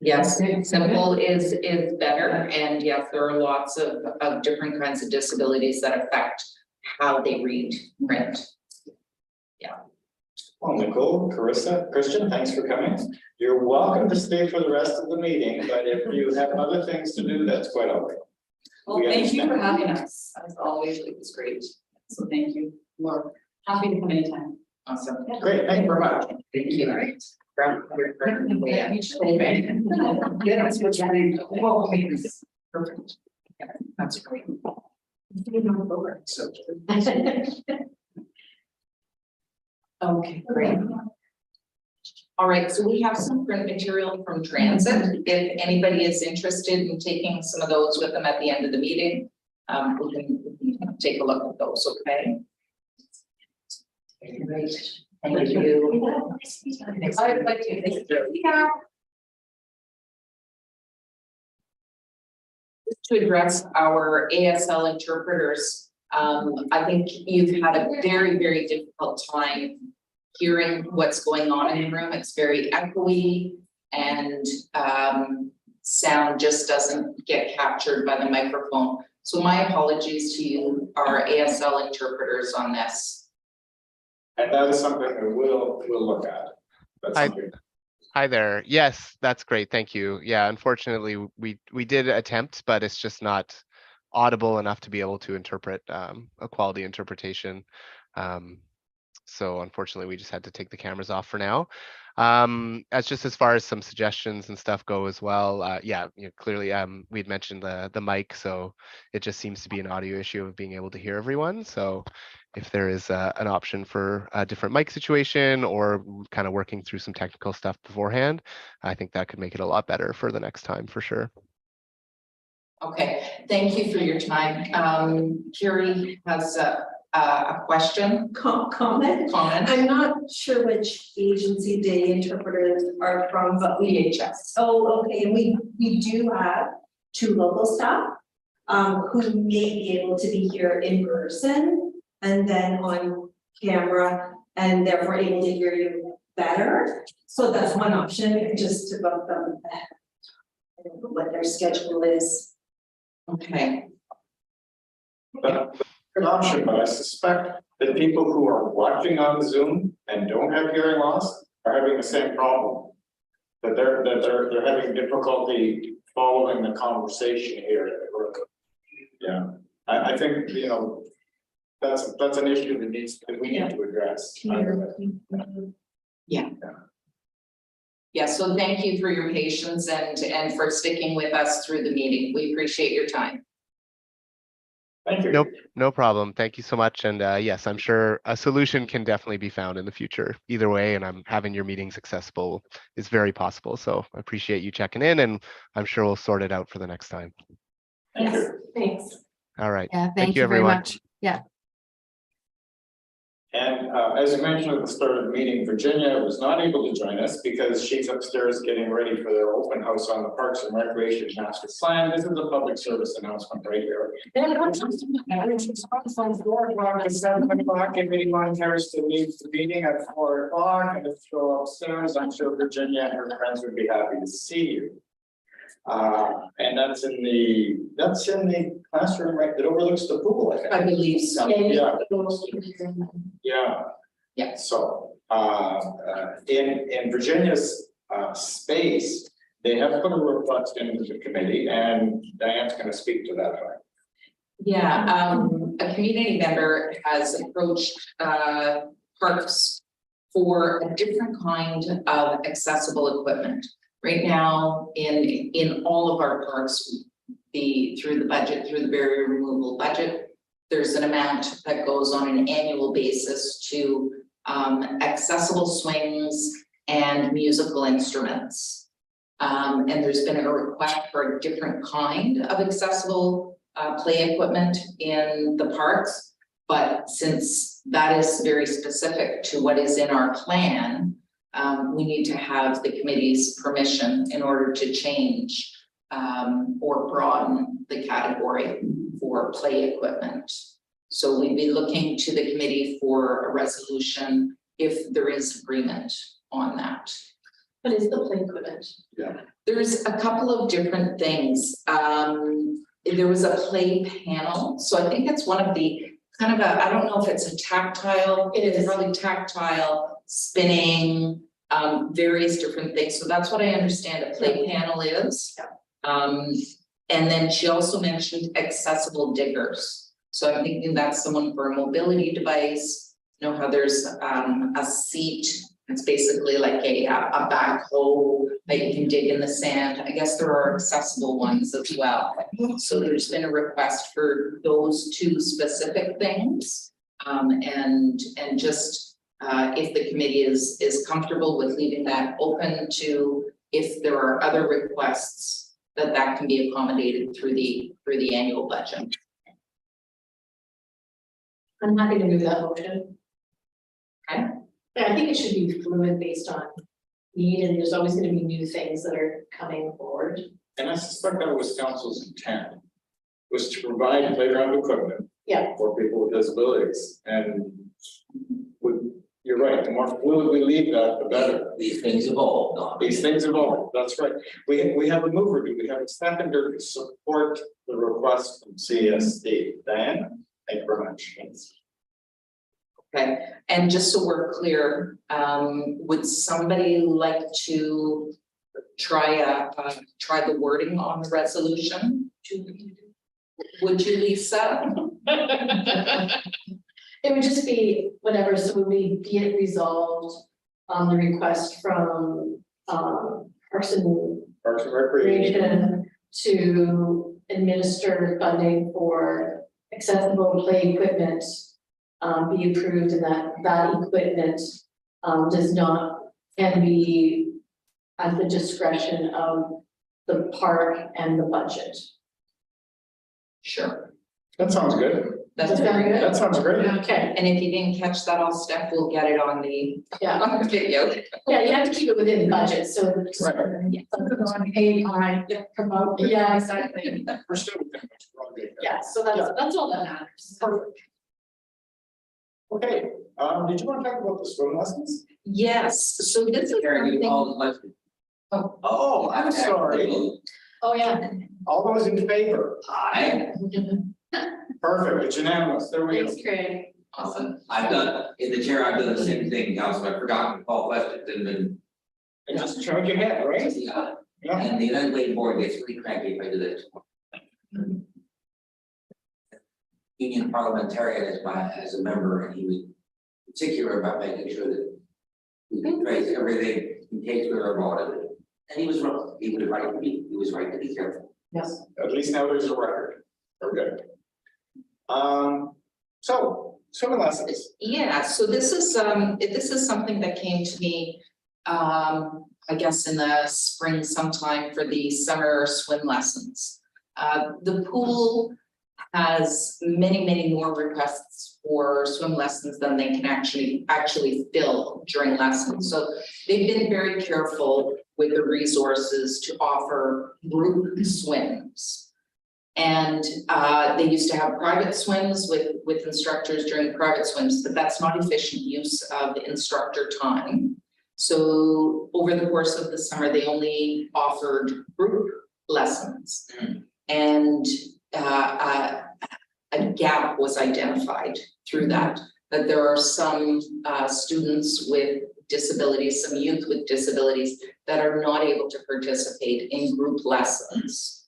Yes, simple is better, and yes, there are lots of different kinds of disabilities that affect how they read print. Well, Nicole, Carissa, Christian, thanks for coming. You're welcome to stay for the rest of the meeting, but if you have other things to do, that's quite all right. Well, We thank you for understand. having us, as always, it was great, so thank you, we're happy to come anytime. Awesome. Great, thank you very much. Thank you. Perfect. Yeah, that's great. Okay, great. All right, so we have some print material from Transit. If anybody is interested in taking some of those with them at the end of the meeting, we can take a look at those, okay? Great, thank you. I'd like to, yeah. To address our ASL interpreters, I think you've had a very, very difficult time hearing what's going on in the room. It's very echoey, and sound just doesn't get captured by the microphone. So my apologies to you, our ASL interpreters, on this. And that is something that we'll look at. That's something. Hi there. Yes, that's great. Thank you. Yeah, unfortunately, we did attempt, but it's just not audible enough to be able to interpret a quality interpretation. So unfortunately, we just had to take the cameras off for now. As far as some suggestions and stuff go as well, yeah, clearly we had mentioned the mic, so it just seems to be an audio issue of being able to hear everyone. So if there is an option for a different mic situation, or kind of working through some technical stuff beforehand, I think that could make it a lot better for the next time for sure. Okay, thank you for your time. Carrie has a question. Comment. I'm not sure which agency the interpreters are from, but VHS. oh, okay, and we do have 2 local staff who may be able to be here in person and then on camera, and therefore able to hear you better. So that's one option, just to both them. I don't know what their schedule is. Okay, That's an option, but I suspect that people who are watching on Zoom and don't have hearing loss are having the same problem. That they're having difficulty following the conversation here. Yeah, I think, that's an issue that we need to address. yeah, so thank you for your patience and for sticking with us through the meeting. We appreciate your time. Thank you. Nope, no problem. Thank you so much. And yes, I'm sure a solution can definitely be found in the future either way. And I'm having your meetings accessible is very possible. So I appreciate you checking in, and I'm sure we'll sort it out for the next time. Thank you. Thanks. All right. Yeah, thank you very everyone. much. Yeah. And as I mentioned at the start of the meeting, Virginia was not able to join us because she's upstairs getting ready for their open house on the Parks and Recreation Master Plan. This is a public service announcement right here. And it's 7 o'clock, and anyone cares to leave the meeting at 4 o'clock and if you go upstairs, I'm sure Virginia and her friends would be happy to see you. And that's in the classroom, right, that overlooks the pool, I think. I believe so. Yeah. Yeah. Yeah. So, in Virginia's, space, they have put a request into the committee, and Diane's gonna speak to that, right? Yeah, a community member has approached parks for a different kind of accessible equipment. Right now, in all of our parks, through the barrier removal budget, there's an amount that goes on an annual basis to accessible swings and musical instruments. And there's been a request for a different kind of accessible play equipment in the parks. But since that is very specific to what is in our plan, we need to have the committee's permission in order to change or broaden the category for play equipment. So we'd be looking to the committee for a resolution if there is agreement on that. What is the play equipment? There's a couple of different things. There was a play panel, so I think it's one of the kind of I don't know if it's a tactile, it is probably tactile, spinning, various different things. So that's what I understand a play panel is. And then she also mentioned accessible diggers. So I'm thinking that's someone for a mobility device. You know how there's a seat. It's basically like a backhoe that you can dig in the sand. I guess there are accessible ones as well. So there's been a request for those two specific things. And just if the committee is comfortable with leaving that open to if there are other requests that can be accommodated through the annual budget. I'm happy to move that motion. Okay. Yeah, I think it should be fluid based on need, and there's always gonna be new things that are coming forward. And I suspect that was council's intent, was to provide playground equipment. Yeah. For people with disabilities, and you're right, the more fluid we leave that, the better. These things evolve, Don. These things evolve, that's right. We have a mover, do we have a seconder to support the request from CSD? Diane, thank you very much. Okay, and just so we're clear, would somebody like to try the wording on the resolution? Would you, Lisa? It would just be whatever, so would we be it resolved on the request from Parks and Recreation to administer funding for accessible play equipment be approved, and that equipment can be at the discretion of the park and the budget. Sure. That sounds good. That's very good. That sounds great. Okay, And if you didn't catch that all, Steph, we'll get it on the video. yeah, you have to keep it within the budget, so. Promote. Yeah, exactly. We're still within it. We're all good. Yeah, so that's all that matters. Okay, did you want to talk about the swim lessons? Yes, so this is Karen, you something. called the question. Oh, I'm sorry. Oh, yeah. All those in favor? Aye. Perfect, it's unanimous, there we go. Thanks, Craig. Awesome. I've done, in the chair, I've done the same thing, Council, I've forgotten to call questions and then. And just charge your head, right? Yeah, Yeah. and the United Way board gets really cranky if I do that. Union parliamentarian as a member, and he was particular about making sure that we can trace everything in case we were about it. And he was wrong, he was right to be careful. Yes. At least now there's a record, we're good. So swimming lessons. Yeah, so this is something that came to me, I guess in the spring sometime for the summer swim lessons. The pool has many more requests for swim lessons than they can actually fill during lessons. So they've been very careful with the resources to offer group swims. And they used to have private swims with instructors during private swims, but that's not efficient use of instructor time. So over the course of the summer, they only offered group lessons. And a gap was identified through that there are some students with disabilities, some youth with disabilities that are not able to participate in group lessons.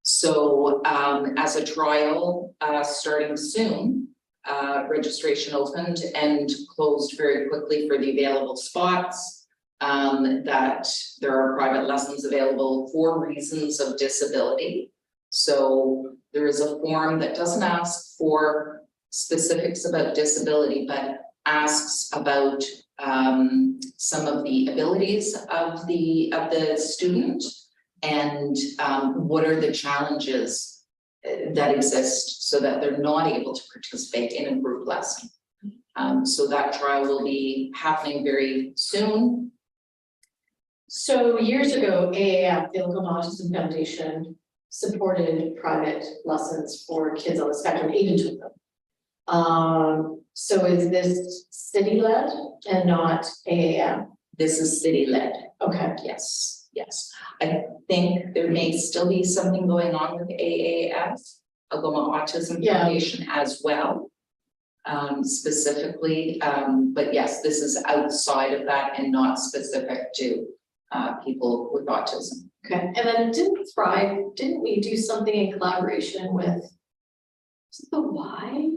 So as a trial, starting soon, registration opened and closed very quickly for the available spots. That there are private lessons available for reasons of disability. So there is a form that doesn't ask for specifics about disability, but asks about some of the abilities of the student and what are the challenges that exist so that they're not able to participate in a group lesson. So that trial will be happening very soon. So years ago, AAF, the Oklahoma Autism Foundation, supported private lessons for kids on the spectrum, even took them. So is this city-led and not AAF? This is city-led. Okay. Yes, yes. I think there may still be something going on with AAF, Oklahoma Autism Foundation as well. Specifically, but yes, this is outside of that and not specific to people with autism. Okay, and then didn't we do something in collaboration with the Y?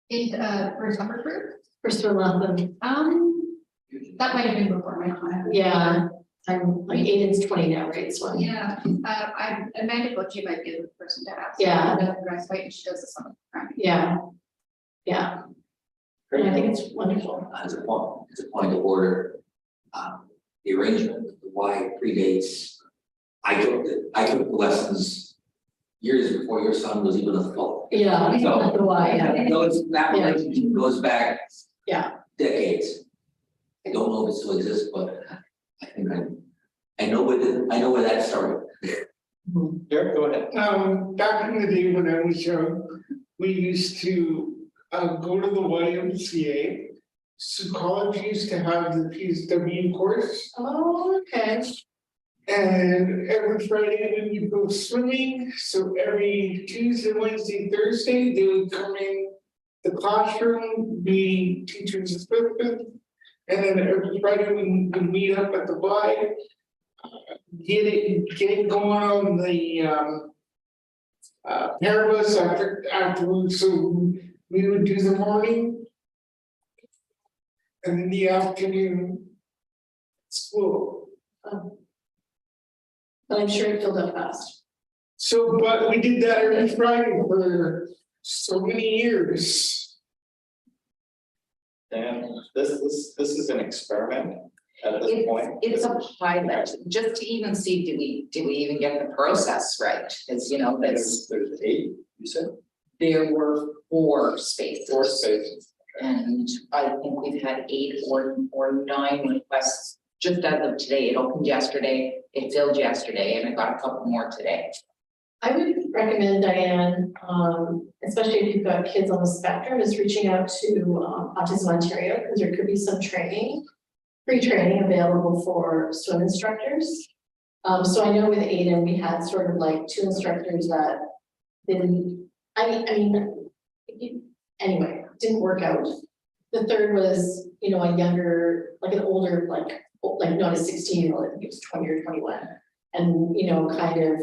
For summer group, For swim lesson? that might have been before my time. Yeah, I'm like Aiden's 20 now, right? So Yeah, I'm Amanda Butchie might be the person to ask. Yeah. Right, she does this on the front. yeah. Yeah. And I think it's wonderful. As a point of order, the arrangement with the Y predates. I took the lessons years before your son was even a adult. Yeah, So, the Y, yeah. That relationship goes back. Yeah. Decades. I don't know if it still exists, but I think I know where that started. Derek, go ahead. Back in the day when I was young, we used to go to the YMCA. So college used to have the PSW course, Oh, okay. and every Friday we would go swimming. So every Tuesday, Wednesday, Thursday, they would come in the classroom, be teachers' assistants. And then every Friday we would meet up at the Y, get it going on the Airbus afterwards. So we would do the morning. And in the afternoon, school. But I'm sure it filled up fast. So, but we did that every Friday for so many years. Dan, this is an experiment at this point. It's a pilot, just to even see, do we even get the process right? Because There's 8, you said? there were 4 spaces. 4 spaces. And I think we've had 8 or 9 requests just as of today. It opened yesterday, it filled yesterday, and I got a couple more today. I would recommend, Diane, especially if you've got kids on the spectrum, is reaching out to Autism Ontario, because there could be some training, free training available for swim instructors. So I know with Aiden, we had sort of like 2 instructors that didn't, anyway, didn't work out. The third was, a younger, like an older, like not a 16-year-old, I think it was 20 or 21. And, kind of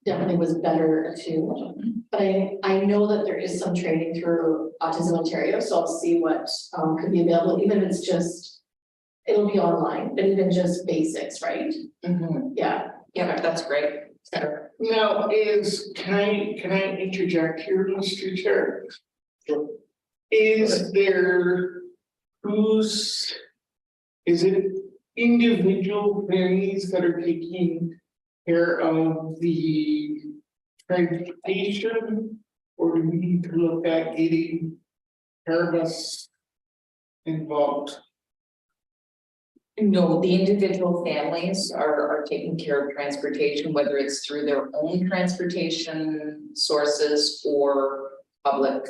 definitely was better attuned. But I know that there is some training through Autism Ontario, so I'll see what could be available, even if it's just, it'll be online, but even just basics, right? Mm-hmm. Yeah, Yeah, that's great. Now can I interject here, Mr. Chair? Sure. Is there, is it individual families that are taking care of the transportation? Or do we need to look at getting Carbus involved? No, the individual families are taking care of transportation, whether it's through their own transportation sources or public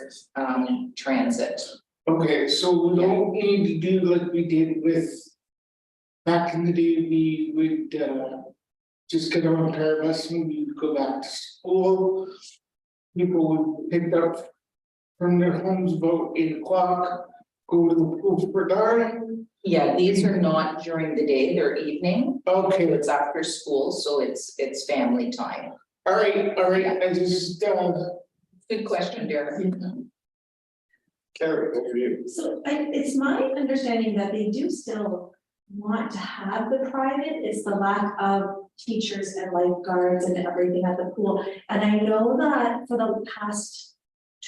transit. Okay, so we don't need to do like we did with. Back in the day, we would just get on Carbus and we'd go back to school. People would pick up from their homes about 8 o'clock, go to the pool for dark. Yeah, these are not during the day, they're evening, Okay, it's after school, so it's family time. all right, I just, Good question, Derek. Carrie, over to you. So it's my understanding that they do still want to have the private, it's the lack of teachers and lifeguards and everything at the pool. And I know that for the past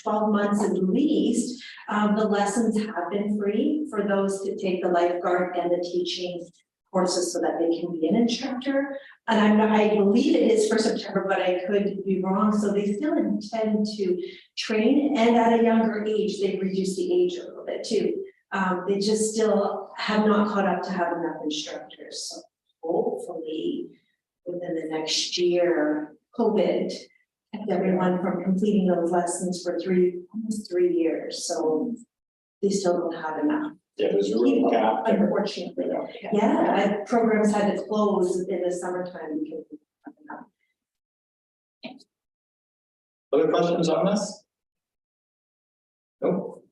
12 months at least, the lessons have been free for those to take the lifeguard and the teaching courses so that they can be an instructor. And I believe it is for September, but I could be wrong. So they still intend to train, and at a younger age, they've reduced the age a little bit too. They just still have not caught up to have enough instructors. So hopefully within the next year, COVID kept everyone from completing those lessons for almost 3 years. So they still don't have enough. Yeah, there's a real gap there. Unfortunately, yeah, programs had to close in the summertime because of enough. Other questions on this? No.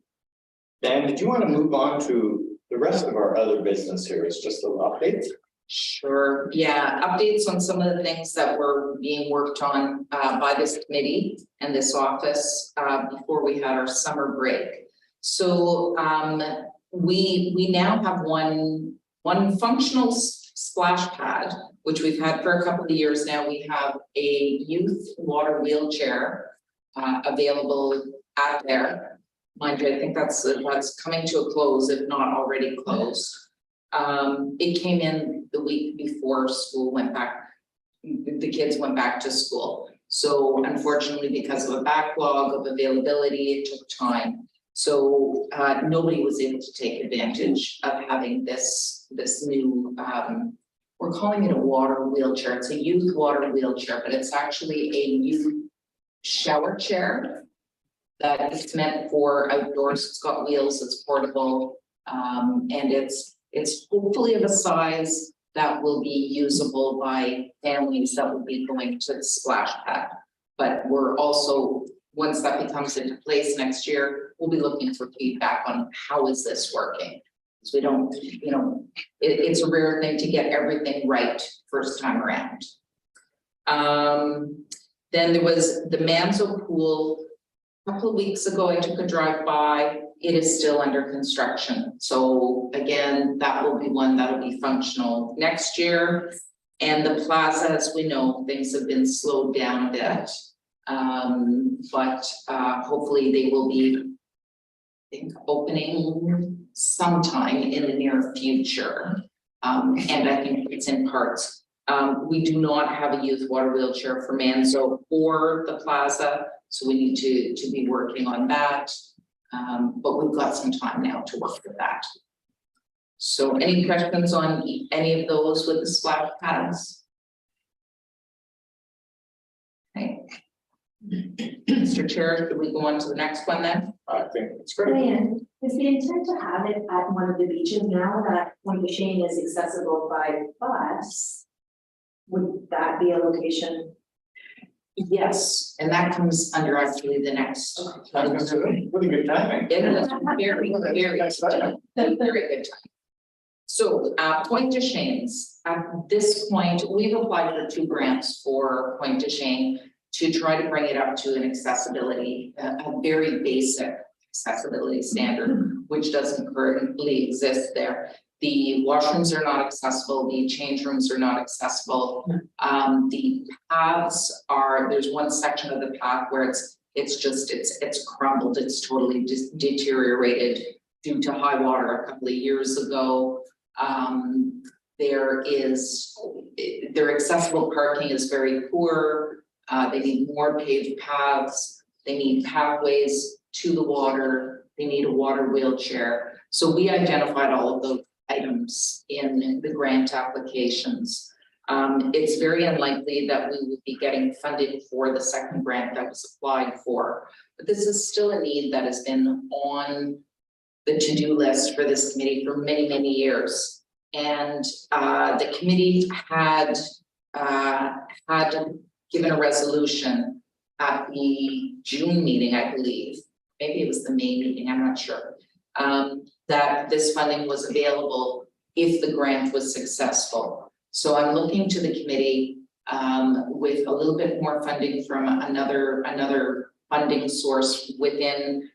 Dan, did you want to move on to the rest of our other business here? It's just a little update. Sure, yeah, updates on some of the things that were being worked on by this committee and this office before we had our summer break. So we now have one functional splash pad, which we've had for a couple of years now. We have a youth water wheelchair available out there. Mind you, I think that's coming to a close, if not already closed. It came in the week before school went back, the kids went back to school. So unfortunately, because of a backlog of availability, it took time. So nobody was able to take advantage of having this new, we're calling it a water wheelchair. It's a youth water wheelchair, but it's actually a youth shower chair that is meant for outdoors. It's got wheels, it's portable, and it's hopefully of a size that will be usable by families that will be going to the splash pad. But we're also, once that becomes into place next year, we'll be looking for feedback on how is this working. Because we don't, it's a rare thing to get everything right first time around. Then there was the Manzo pool. A couple of weeks ago, I took a drive by. It is still under construction. So again, that will be one that'll be functional next year. And the plaza, as we know, things have been slowed down a bit. But hopefully they will be, I think, opening sometime in the near future. And I think it's in parts. We do not have a youth water wheelchair for Manzo or the plaza. So we need to be working on that. But we've got some time now to work with that. So any questions on any of those with the splash pads? Okay. Mr. Chair, should we go on to the next one then? I think it's great. Diane, is the intent to have it at one of the beaches now that Point de Chene is accessible by bus? Would that be a location? Yes, and that comes under actually the next. Really good timing. It is very, very, very good time. So Point de Chene's, at this point, we've applied for 2 grants for Point de Chene to try to bring it up to an accessibility, a very basic accessibility standard, which doesn't currently exist there. The washrooms are not accessible, the change rooms are not accessible. The paths are, there's one section of the path where it's crumbled, it's totally just deteriorated due to high water a couple of years ago. Their accessible parking is very poor. They need more paved paths. They need pathways to the water. They need a water wheelchair. So we identified all of those items in the grant applications. It's very unlikely that we would be getting funding for the second grant that was applied for. But this is still a need that has been on the to-do list for this committee for many, many years. And the committee had given a resolution at the June meeting, I believe. Maybe it was the May meeting, I'm not sure. That this funding was available if the grant was successful. So I'm looking to the committee with a little bit more funding from another funding source within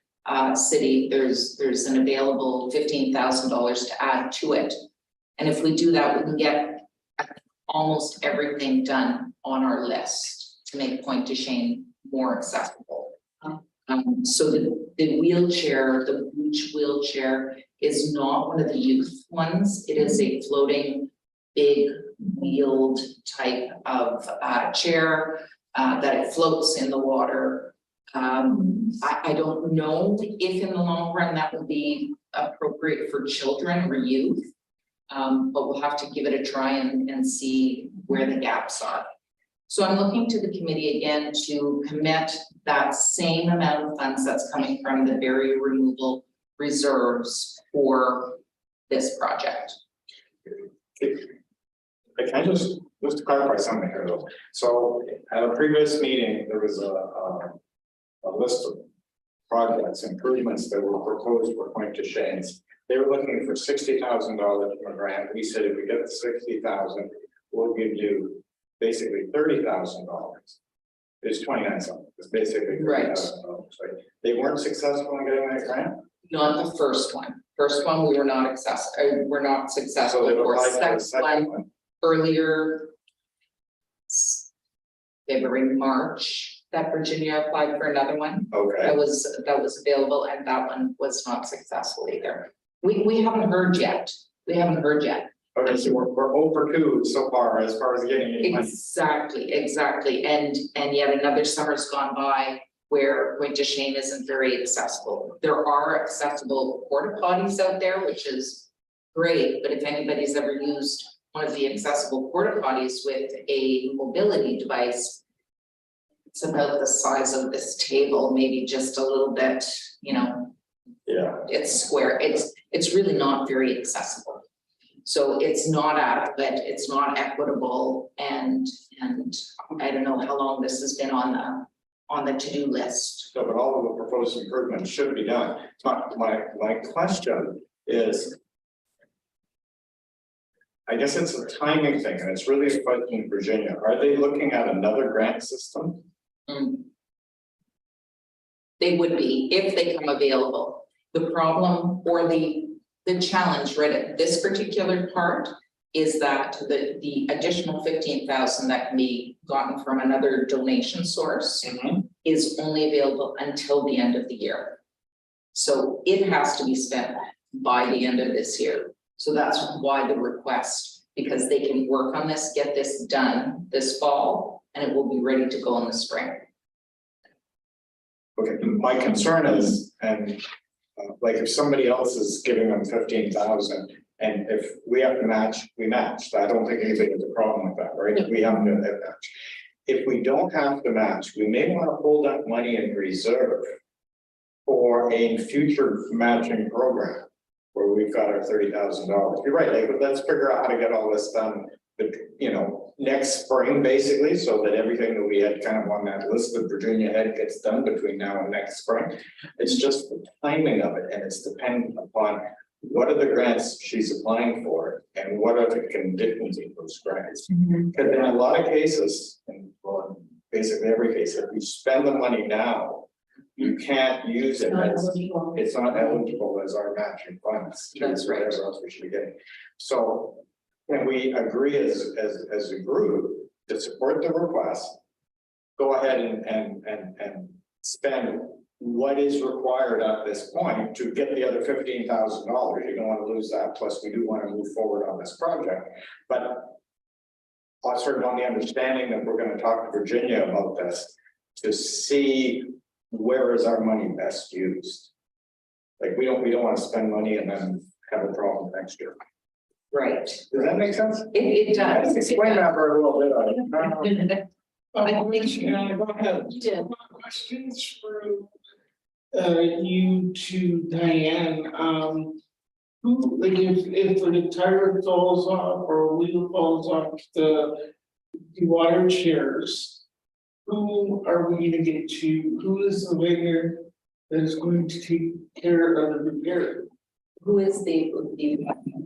city. There's an available $15,000 to add to it. And if we do that, we can get almost everything done on our list to make Point to Shane more accessible. So the wheelchair, the beach wheelchair is not one of the youth ones. It is a floating, big wheeled type of chair that it floats in the water. I don't know if in the long run that will be appropriate for children or youth, but we'll have to give it a try and see where the gaps are. So I'm looking to the committee again to commit that same amount of funds that's coming from the barrier removal reserves for this project. Can I just to clarify something here though? So at a previous meeting, there was a list of projects, improvements that were proposed for Point to Shane's. They were looking for $60,000 from a grant. We said if we get the $60,000, we'll give you basically $30,000. It's 29 something. It's basically $30,000. Right. Right? They weren't successful in getting that grant. Not the first one. First one, we were not successful So they for. applied for the second Second one. earlier February, March, that Virginia applied for another one. Okay. That was available, and that one was not successful either. We haven't heard yet. We haven't heard yet. Okay, so we're over 2 so far as getting any money. Exactly. And yet another summer's gone by where Point to Shane isn't very accessible. There are accessible porta potties out there, which is great, but if anybody's ever used one of the accessible porta potties with a mobility device, it's about the size of this table, maybe just a little bit, Yeah. it's square. It's really not very accessible. So it's not adequate, it's not equitable, and I don't know how long this has been on the to-do list. So, but all of the proposed improvements should be done. My question is, I guess it's a timing thing, and it's really a question in Virginia. Are they looking at another grant system? They would be if they come available. The problem or the challenge right at this particular part is that the additional 15,000 that can be gotten from another donation source is only available until the end of the year. So it has to be spent by the end of this year. So that's why the request, because they can work on this, get this done this fall, and it will be ready to go in the spring. Okay, my concern is, and like if somebody else is giving them 15,000, and if we have to match, we match. I don't think anybody has a problem with that, right? We have to match. If we don't have to match, we may want to hold that money in reserve for a future matching program where we've got our $30,000. You're right, like, let's figure out how to get all this done, but next spring, basically, so that everything that we had kind of on that list that Virginia had gets done between now and next spring. It's just the timing of it, and it's dependent upon what are the grants she's applying for and what are the conditions of those grants. Because in a lot of cases, and well, basically every case, if we spend the money now, you can't use it Not as, eligible. it's not eligible as our matching funds. That's right. Whatever else we should be getting. So when we agree as a group to support the request, go ahead and spend what is required at this point to get the other $15,000. You don't want to lose that. Plus, we do want to move forward on this project, but I'm sort of on the understanding that we're going to talk to Virginia about this to see where is our money best used. Like, we don't want to spend money and then have a problem next year. Right. Does that make sense? It does. Explain that for a little bit. I think- Yeah, go ahead. You did. Questions for you to Diane, who, like, if a tire falls off or a wheel falls off the water chairs, who are we gonna get to? Who is the vendor that is going to take care of the repair? Who is the,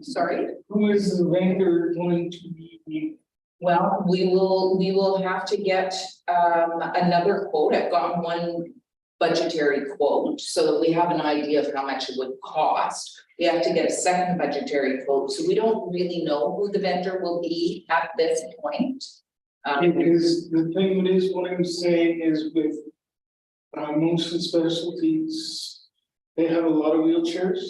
sorry? Who is the vendor going to be? Well, we will have to get another quote. I've got one budgetary quote so that we have an idea of how much it would cost. We have to get a second budgetary quote, so we don't really know who the vendor will be at this point. Because the thing is, what I'm saying is with most of the specialties, they have a lot of wheelchairs.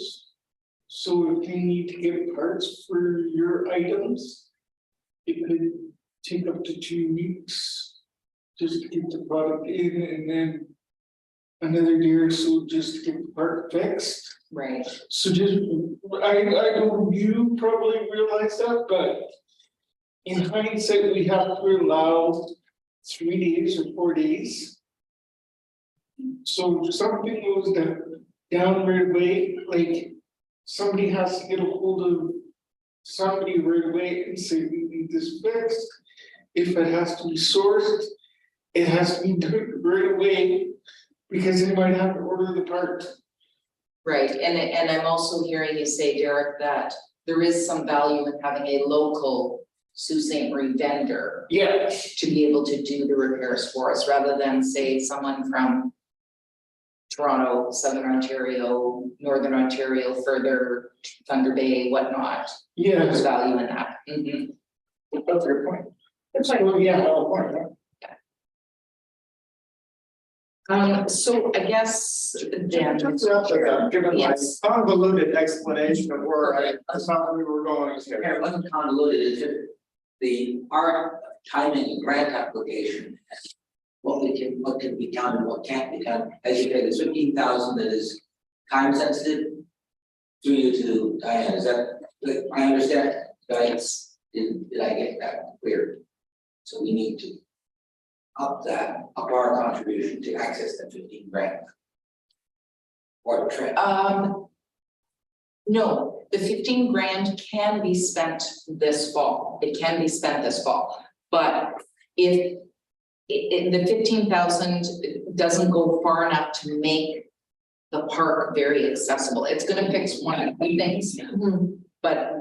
So if you need to get parts for your items, it could take up to 2 weeks just to get the product in, and then another day or so just to get the part fixed. Right. So just, I know you probably realize that, but in hindsight, we have to allow 3 days or 4 days. So if something goes down right away, like somebody has to get a hold of somebody right away and say, we need this fixed. If it has to be sourced, it has to be done right away because they might have to order the part. Right, and I'm also hearing you say, Derek, that there is some value in having a local Sault Ste. Marie vendor Yeah. to be able to do the repairs for us, rather than say someone from Toronto, Southern Ontario, Northern Ontario, further Thunder Bay, whatnot. There's Yes, value in that. Mhm. That's a good point. That's like, Yeah, well, point, yeah. So I guess then, Just after that, given my Yes. convoluted explanation of where that's not where we were going here. It wasn't convoluted, it's just our timing and grant application. What can be done and what can't be done, as you said, there's 15,000 that is time sensitive. Through you to Diane, is that, I understand, guys, did I get that clear? So we need to up our contribution to access the 15 grand. Or the trend. no, the 15 grand can be spent this fall. It can be spent this fall, but if the 15,000 doesn't go far enough to make the park very accessible. It's gonna fix one of the things, but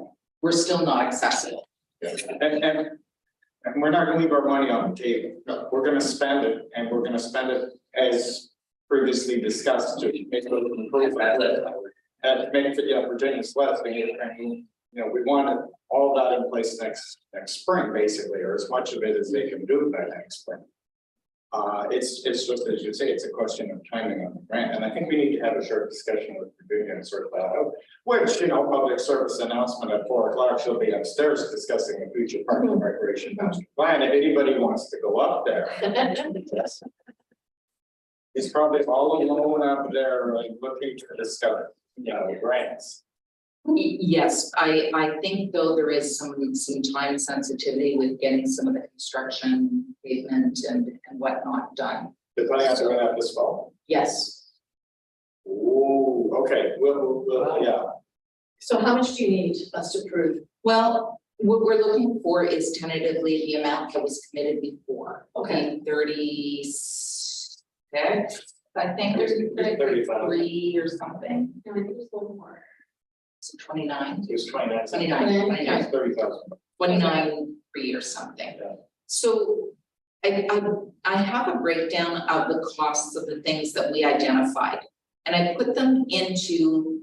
we're still not accessible. And we're not gonna leave our money on the table. No, we're gonna spend it, and we're gonna spend it as previously discussed to make those improvements. And make it, Virginia's left, and you know, we want all that in place next spring, basically, or as much of it as they can do by next spring. It's just, as you say, it's a question of timing on the grant, and I think we need to have a short discussion with Virginia and sort that out. Which, public service announcement at 4 o'clock, she'll be upstairs discussing the future park and recreation master plan. If anybody wants to go up there, he's probably all alone up there, like looking to discover, grants. Yes, I think though there is some time sensitivity with getting some of the construction, pavement and whatnot done. The plans are gonna have this fall. Yes, Ooh, okay, we'll, yeah. so how much do you need us to approve? well, what we're looking for is tentatively the amount that was committed before. Okay. 36, I think there's 33 or something, No, I think it's a little more. so 29. It was 29. 29. It's 30,000. 29 free or something. Yeah. So I have a breakdown of the costs of the things that we identified. And I put them into,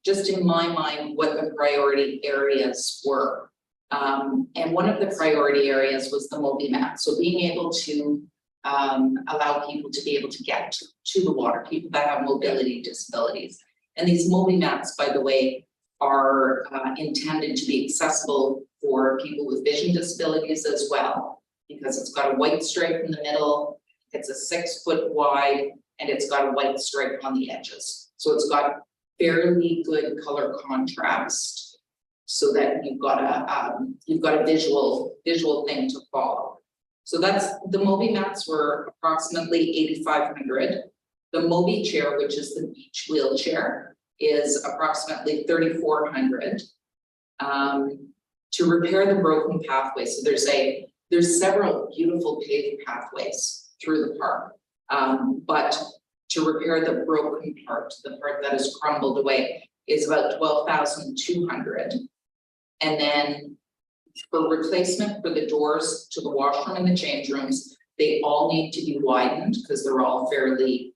just in my mind, what the priority areas were. And one of the priority areas was the MobiMat. So being able to allow people to be able to get to the water, people that have mobility disabilities. And these MobiMats, by the way, are intended to be accessible for people with vision disabilities as well, because it's got a white stripe in the middle, it's a 6 foot wide, and it's got a white stripe on the edges. So it's got fairly good color contrast, so that you've got a visual thing to follow. So that's, the MobiMats were approximately $8,500. The Mobi chair, which is the beach wheelchair, is approximately $3,400. To repair the broken pathway, so there's several beautiful paved pathways through the park. But to repair the broken part, the part that is crumbled away, is about $12,200. And then for replacement for the doors to the washroom and the change rooms, they all need to be widened because they're all fairly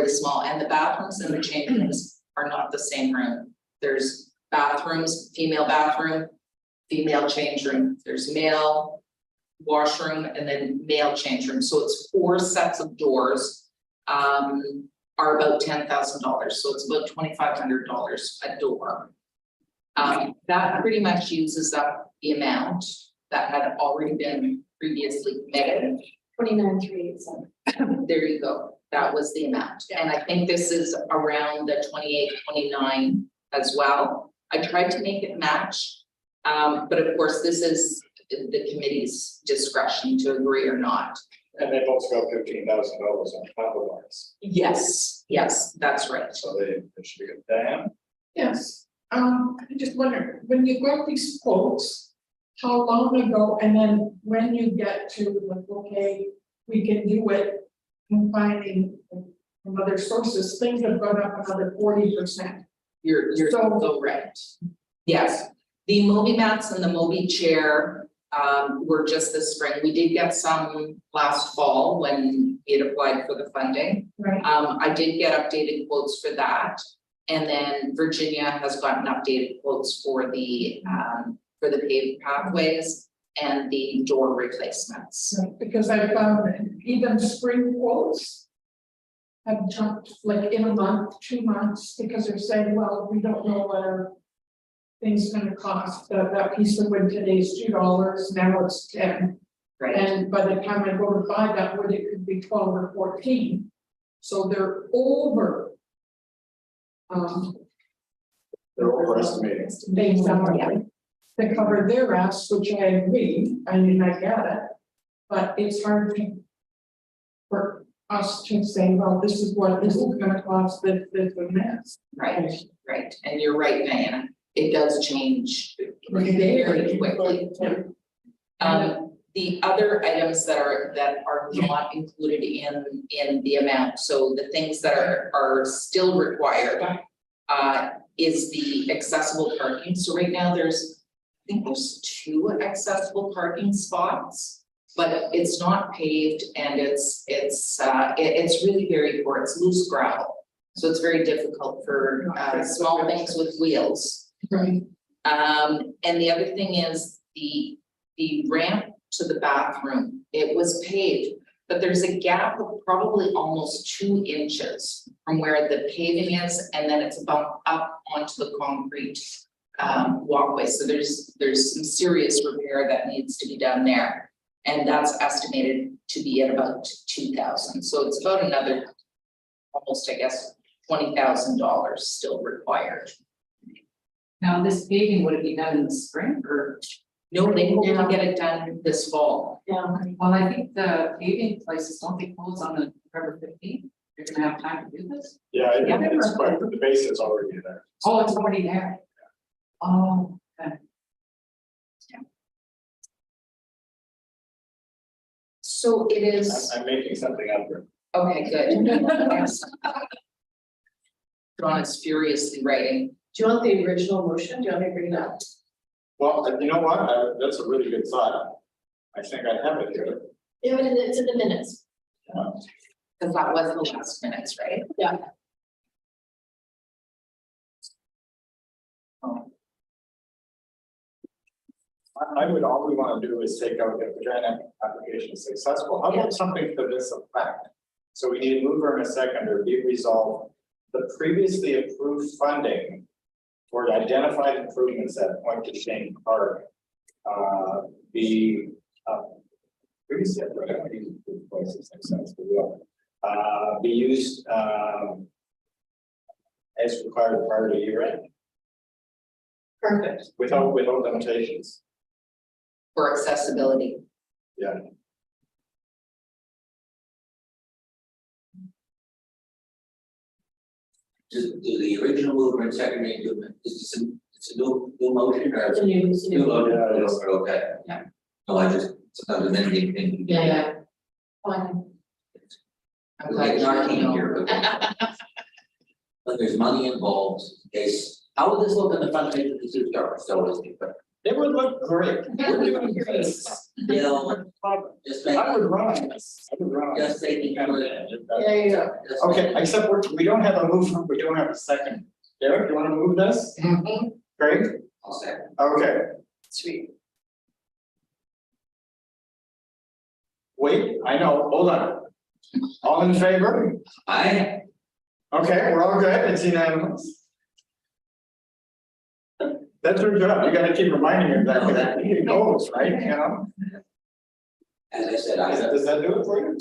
small, and the bathrooms and the change rooms are not the same room. There's bathrooms, female bathroom, female change room, there's male washroom, and then male change room. So it's 4 sets of doors, are about $10,000. So it's about $2,500 a door. That pretty much uses up the amount that had already been previously committed. 29,387. There you go. That was the amount. And I think this is around the 28, 29 as well. I tried to make it match. But of course, this is the committee's discretion to agree or not. And they've also got $15,000 on top of ours, Yes, that's right. so they should be good. Diane? Yes, I just wonder, when you got these quotes, how long ago, and then when you get to like, okay, we can do it, combining from other sources, things have gone up another 40%. You're so right. Yes, the MobiMats and the Mobi chair were just this spring. We did get some last fall when we had applied for the funding. Right. I did get updated quotes for that. And then Virginia has gotten updated quotes for the paved pathways and the door replacements. Right, because I found even spring quotes have jumped like in a month, 2 months, because they're saying, well, we don't know what our thing's gonna cost. That piece of wood today is $2, now it's 10. Right. And by the time I go to buy that wood, it could be 12 or 14. So they're over. They're overestimating. They to cover their ass, which I agree, I mean, I get it. But it's hard for us to say, well, this is what this is gonna cost, this a mess. Right. And you're right, Diana. It does change very quickly. The other items that are not included in the amount, so the things that are still required is the accessible parking. So right now I think there's 2 accessible parking spots, but it's not paved and it's really very poor. It's loose gravel. So it's very difficult for small things with wheels. Right. And the other thing is the ramp to the bathroom, it was paved, but there's a gap of probably almost 2 inches from where the paving is, and then it's bumped up onto the concrete walkway. So there's some serious repair that needs to be done there. And that's estimated to be at about $2,000. So it's about another almost, I guess, $20,000 still required. Now, this paving, would it be done in the spring or? No, they hope to get it done this fall. Yeah. Well, I think the paving places, don't they close on the November 15th? You're gonna have time to do this? Yeah, I think it's quite, the base is already there. Oh, it's already there. Oh, okay. So it is, I'm making something up here. okay, good. Yes. Dawn is furiously writing. Do you want the original motion? Do you want me to bring it up? Well, you know what? That's a really good thought. I think I have it here. Yeah, but it's in the minutes. Cause that was the last minutes, right? Yeah. I would, all we want to do is take out if the grant application is successful, how about something to this effect? So we need a mover and a seconder, be resolved, the previously approved funding for identified improvements at Point to Shane Park, be, previously, I don't use places successful, will, be used, as required prior to year end, Perfect. without limitations. For accessibility. Yeah. Do the original mover and secondary do, is this it's a new motion or? It's a new. motion, okay. Yeah. No, I just, sometimes amending things. Yeah. Fine. I'm Like glad our you team know. here, but there's money involved, in case, how would this look in the fundraiser to see start, so is it, but, It would look great. We're doing great. you know, just make, I would run this. I would run. just thinking, Yeah, you go. Okay, except we don't have a move, we don't have a second. Derek, you wanna move this? Great, I'll say. okay, Sweet. wait, I know, hold on. All in favor? I, Okay, we're all good, it's unanimous. That's your job, you gotta keep reminding him that, because he knows, right, you know? as I said, Does that do it for you?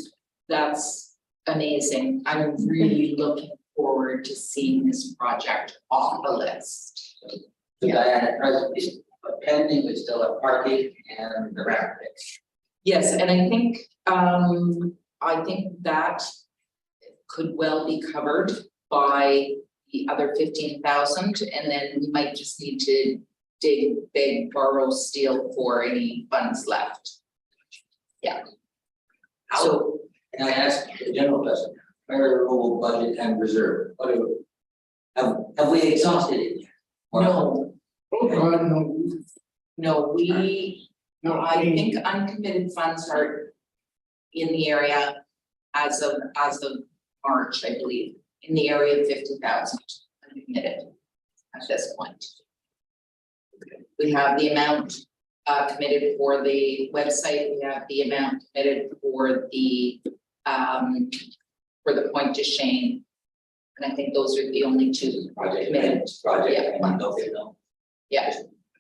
That's amazing. I'm really looking forward to seeing this project off the list. the Diana present is pending, but still at parking and the ramp fix. Yes, and I think that could well be covered by the other 15,000, and then we might just need to dig, big, borrow, steal for any funds left. So, And I asked the general question, fire removal budget and reserve, what do, have we exhausted it? Or- no, Oh, God, no. no, No, I think uncommitted funds are in the area as of March, I believe, in the area of 50,000 uncommitted at this point. We have the amount committed for the website, we have the amount committed for the Point to Shane. And I think those are the only two committed. Project, Yeah. okay, no. Yeah,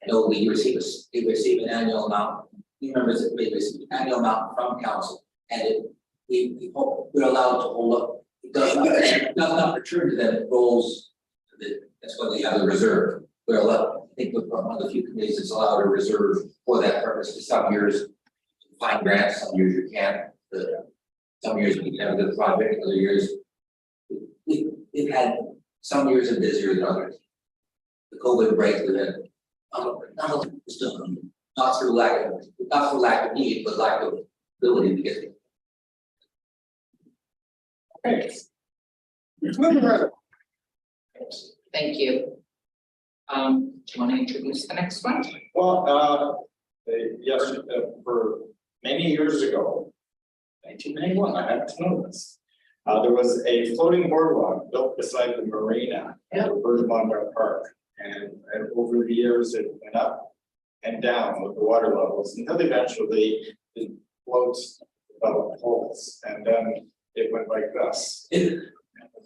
No, we receive an annual amount, we members that we receive an annual amount from council, and we're allowed to hold up. It does not return to them, it rolls, that's why we have a reserve. We're allowed, I think we're one of the few committees that's allowed a reserve for that purpose, because some years you find grants, some years you can't. Some years we can have a good project, other years. We've had some years are busier than others. The COVID break with it, not through lack of need, but lack of ability to get it. Okay. Moving right. thank you. Do you want to introduce the next one? Well, yes, for many years ago, 1991, I have to know this. There was a floating boardwalk built beside the marina at Bergamot Park. And over the years, it went up and down with the water levels until eventually it floats above poles. And then it went like this. It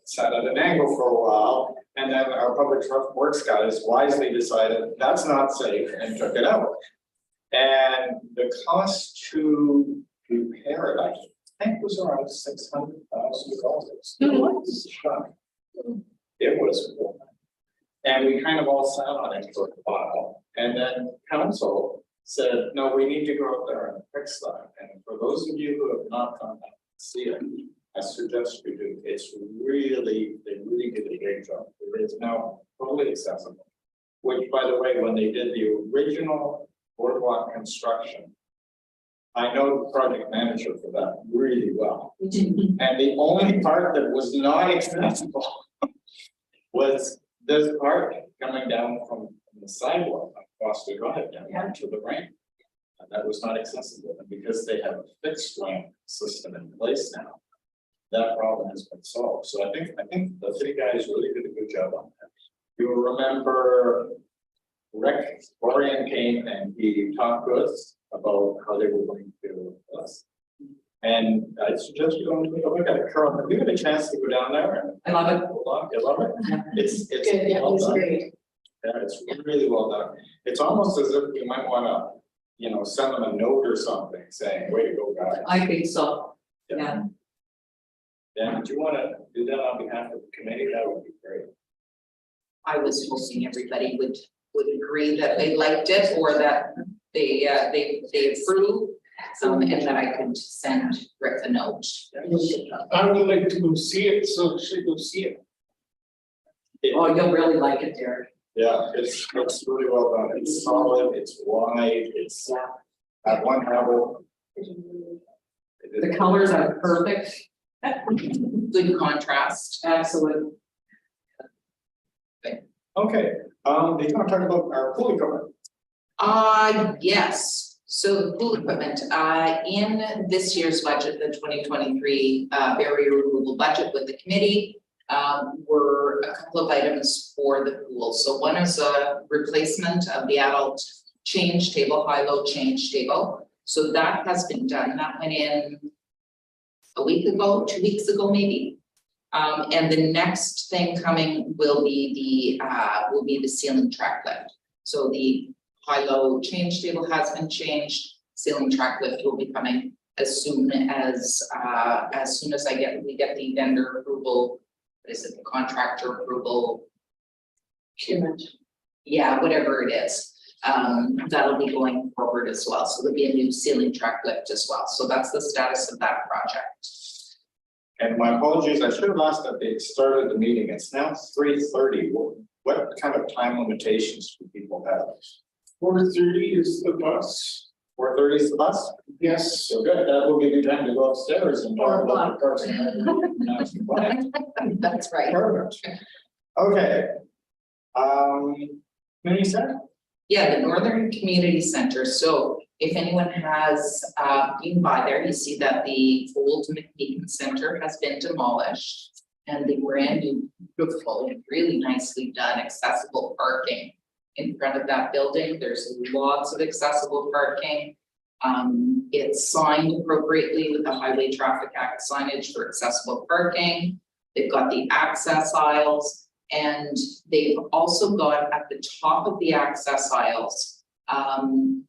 sat at an angle for a while. And then our public works guys wisely decided that's not safe and took it out. And the cost to repair it, I think was around $600,000. It was cool. And we kind of all sat on it for a while. And then council said, no, we need to go out there and fix that. And for those of you who have not gone out to see it, I suggest you do. It's really, they really did a great job. It is now totally accessible. Which, by the way, when they did the original boardwalk construction, I know the project manager for that really well. And the only part that was not accessible was this part coming down from the sidewalk on Foster Drive down to the ramp. And that was not accessible, and because they have a fixed ramp system in place now. That problem has been solved, so I think the city guys really did a good job on that. You will remember. Rick Orion came and he talked to us about how they were going to do us. And I suggest you go and take a look at it, Carol, have you had a chance to go down there and? I love it. Hold on, you love it? It's Good, yeah, it well was done. great. Yeah, it's really well done. It's almost as if we might wanna, send them a note or something saying, way to go, guys. I think so, yeah. Yeah, do you wanna do that on behalf of the committee? That would be great. I was hoping everybody would agree that they liked it or that they approve. And that I could send Rick a note. I would like to go see it, so she go see it. Oh, you'll really like it, Derek. Yeah, it's really well done. It's solid, it's wide, it's at one level. The colors are perfect, Good contrast. excellent. Okay, do you want to talk about our pool equipment? Yes, so the pool equipment, in this year's budget, the 2023 barrier removal budget with the committee. Were a couple of items for the pool. So one is a replacement of the adult change table, high-low change table. So that has been done. That went in a week ago, 2 weeks ago, maybe. And the next thing coming will be the ceiling track lift. So the high-low change table has been changed. Ceiling track lift will be coming as soon as we get the vendor approval. What is it, the contractor approval? Yeah, whatever it is. That'll be going forward as well. So there'll be a new ceiling track lift as well. So that's the status of that project. And my apologies, I should have asked that they started the meeting. It's now 3:30. What kind of time limitations do people have? 4:30 is the bus. 4:30 is the bus? Yes. So good, that will give you time to go upstairs and talk about the Parks and Rec plan. That's right. Perfect. Okay. Community center? Yeah, the Northern Community Center. So if anyone has been by there, you see that the old McMeekin Center has been demolished. And the brand new, beautiful, really nicely done accessible parking in front of that building. There's lots of accessible parking. It's signed appropriately with the Highway Traffic Act signage for accessible parking. They've got the access aisles, and they've also got at the top of the access aisles,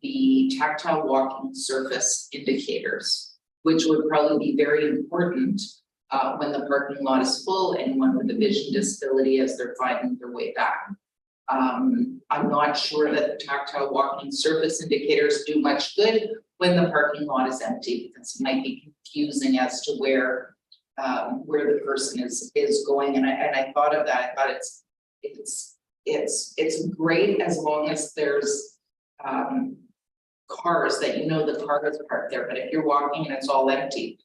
the tactile walking surface indicators, which would probably be very important when the parking lot is full, anyone with a vision disability as they're finding their way back. I'm not sure that the tactile walking surface indicators do much good when the parking lot is empty, because it might be confusing as to where the person is going. And I thought of that. I thought it's great as long as there's cars that the car is parked there. But if you're walking and it's all empty,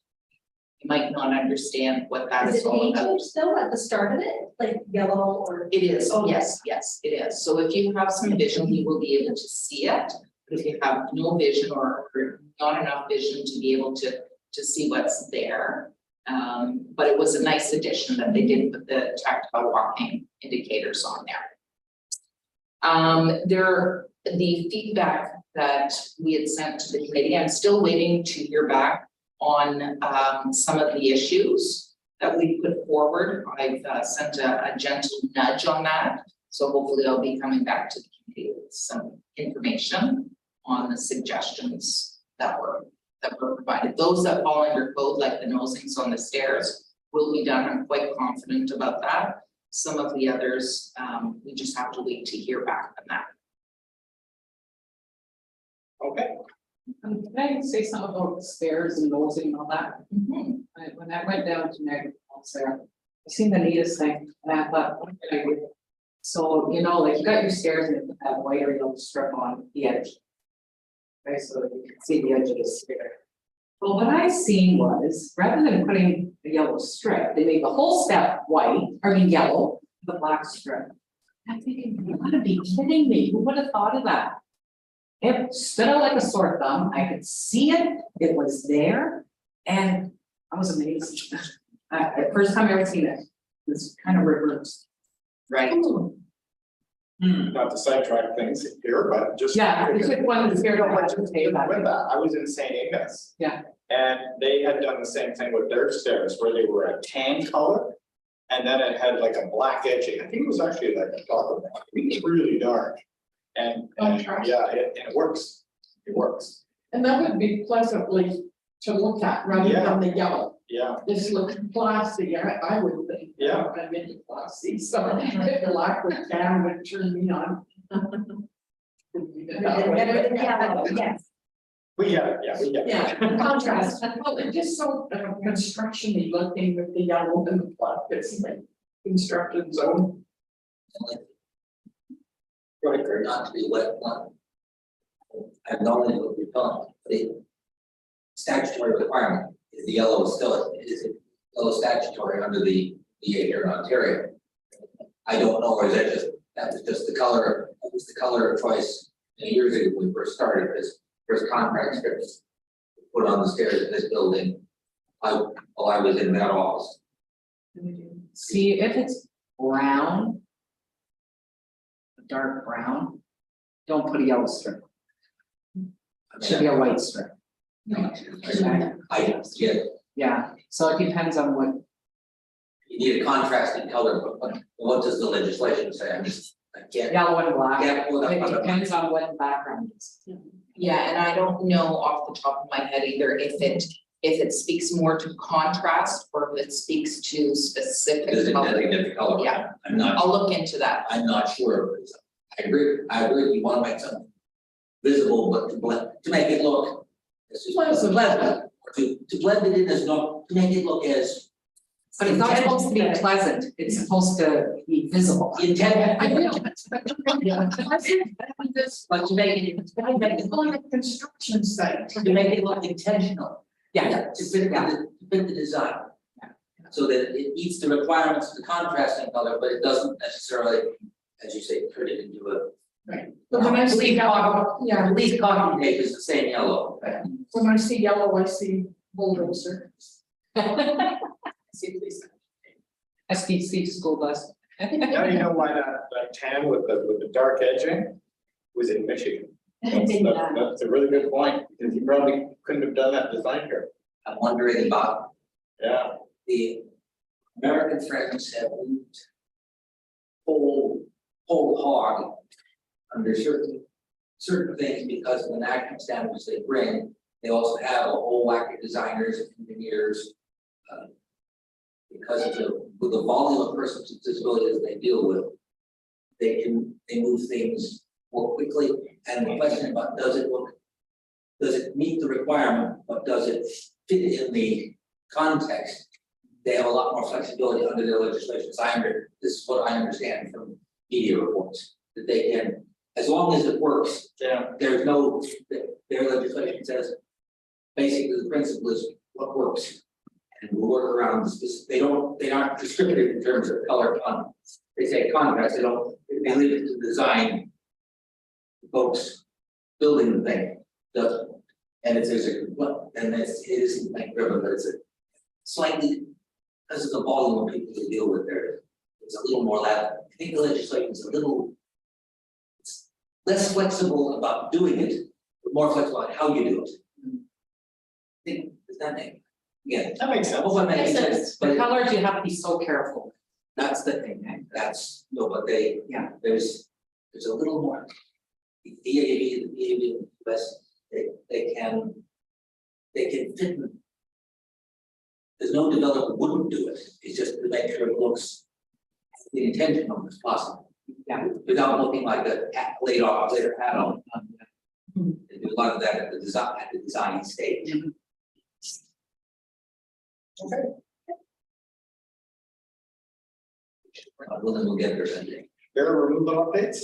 you might not understand what that is all about. Is it still at the start of it, like yellow or? It is, Okay. yes, it is. So if you have some vision, you will be able to see it. But if you have no vision or not enough vision to be able to see what's there. But it was a nice addition that they did put the tactile walking indicators on there. The feedback that we had sent to the committee, I'm still waiting to hear back on some of the issues that we put forward. I've sent a gentle nudge on that. So hopefully I'll be coming back to the committee with some information on the suggestions that were provided. Those that fall under code, like the nosings on the stairs, will be done. I'm quite confident about that. Some of the others, we just have to wait to hear back on that. Okay. Can I say something about the stairs and nosing and all that? Mhm. When I went down to Niagara Falls there, I seen the neatest thing, and I thought, what can I do? So, like you got your stairs and you put that white or yellow strip on the edge. Okay, so you can see the edge of the stair. Well, what I seen was, rather than putting the yellow strip, they made the whole step yellow, the black strip. I'm thinking, you gotta be kidding me, who would have thought of that? It stood out like a sore thumb, I could see it, it was there, and I was amazed. First time I ever seen it, it's kind of reversed. Right. Not to sidetrack things here, but just. Yeah, it's like one of the spirit of what you say With about it. that, I was in St. Ignace. Yeah. And they had done the same thing with their stairs, where they were a tan color. And then it had like a black edging, I think it was actually like a darker black, it was really dark. And yeah, it works, it works, And that would be pleasantly to look at rather Yeah. than the yellow. yeah, This looks classy, I would think. Yeah. I'm into classy, so if the black with tan would turn me on. Better than yellow, yes. we get it, yeah, we get it. Yeah, contrast, well, it's just so construction-y looking with the yellow and the black, it's like construction zone. Right, great. Not to be wet one. I've known it would be done, the statutory requirement is the yellow is still, is it yellow statutory under the DA here in Ontario? I don't know, or is that was just the color, that was the color of choice many years ago when we first started this first contract strips put on the stairs in this building. While I was in that office. See, if it's brown, a dark brown, don't put a yellow strip. It should be a white strip. I get, Yeah, so it depends on what, you need a contrasting color, but what does the legislation say? I can't. yellow and black, Yeah, well, it depends on what the background is. Yeah, and I don't know off the top of my head either if it speaks more to contrast or if it speaks to specific Does it color. designate the color? Yeah. I'm not, I'll look into that. I'm not sure. I agree, you wanna make something visible, but to make it look. Pleasant, to blend it in as not, to make it look as. But it's not supposed to be pleasant, it's supposed to be visible. Intent. I will. But to make it On a construction site. to make it look intentional. Yeah, To fit the design. So that it meets the requirements of the contrasting color, but it doesn't necessarily, as you say, turn it into a. But when I see yellow, yeah, At least copy tape is the same yellow. when I see yellow, I see bulldozer. See police. SPC school bus. Now you know why that tan with the dark edging was in Michigan. That's a really good point, because you probably couldn't have done that design here. I'm wondering about Yeah, the American Friends have moved whole hog under certain things because of the national standards they bring. They also have a whole whack of designers and engineers. Because of the volume of persons with disabilities they deal with, they move things more quickly. And the question about does it meet the requirement, but does it fit in the context? They have a lot more flexibility under their legislation. This is what I understand from media reports, that they can, as long as it works, yeah, there's no, their legislation says, basically the principle is what works. And we'll work around the specific, they aren't prescriptive in terms of color on, they say contrast, they leave it to the design. Folks building the thing, and if there's and it isn't bank driven, but it's a slightly, because of the volume of people to deal with there, it's a little more I think the legislation is a little less flexible about doing it, but more flexible on how you do it. I think, does that make? Yeah, that makes sense. hope I'm making Makes sense, The but colors, you have to be so careful, that's the thing, eh? that's, no, but they, Yeah. there's a little more. The DAV, in the US, they can fit in. There's no developer wouldn't do it, it's just to make sure it looks the intentional as possible. Yeah. Without looking like a later hat on. They do a lot of that at the design stage. We'll get there someday. Barrier removal updates?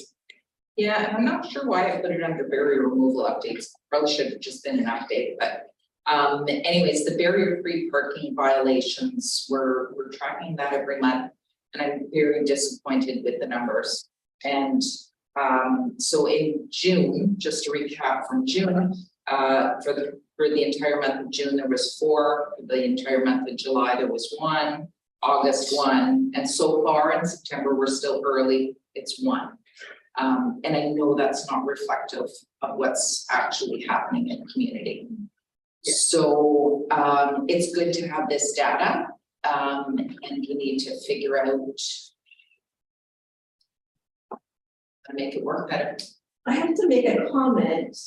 Yeah, and I'm not sure why I put it under barrier removal updates, probably should have just been an update, but. Anyways, the barrier-free parking violations, we're tracking that every month. And I'm very disappointed with the numbers. And So in June, just to recap from June, for the entire month of June, there was 4, for the entire month of July, there was 1, August 1, and so far in September, we're still early, it's 1. And I know that's not reflective of what's actually happening in the community. So it's good to have this data, and we need to figure out how to make it work better. I have to make a comment,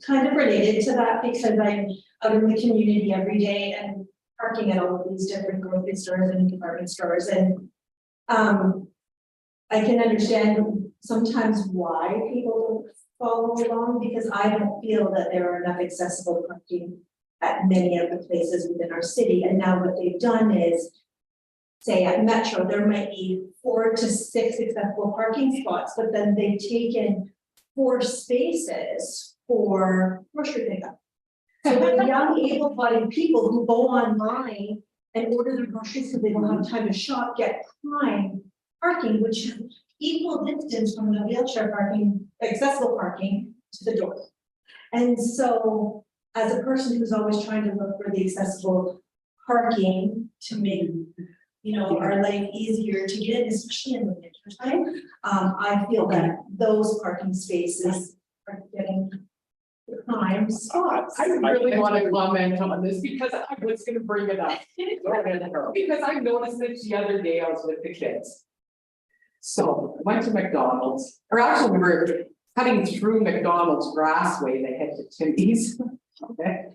kind of related to that, because I'm out in the community every day and parking at all of these different grocery stores and department stores, and I can understand sometimes why people don't follow along, because I don't feel that there are enough accessible parking at many of the places within our city. And now what they've done is, say at Metro, there might be 4 to 6 accessible parking spots, but then they've taken 4 spaces for grocery pickup. So the young able-bodied people who go online and order their groceries because they don't have time to shop get prime parking, which is equal distance from the wheelchair parking, accessible parking to the door. And so as a person who's always trying to look for the accessible parking to make, you know, our life easier to get, especially in the winter time, I feel that those parking spaces are getting prime spots. I really want to comment on this because I was gonna bring it up. Because I noticed it the other day, I was with the kids. So I went to McDonald's, or actually we were cutting through McDonald's Grassway, they head to Timmy's, okay?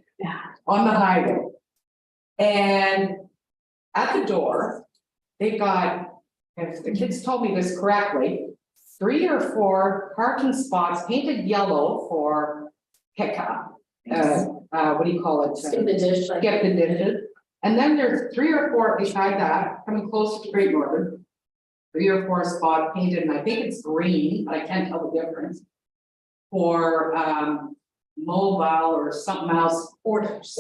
On the highway. And at the door, they've got, if the kids told me this correctly, 3 or 4 parking spots painted yellow for pickup. What do you call it? Skip the dish, like. Skip the dishes. And then there's 3 or 4 beside that, coming close to Great Northern. 3 or 4 spots painted, and I think it's green, but I can't tell the difference. For mobile or something else orders.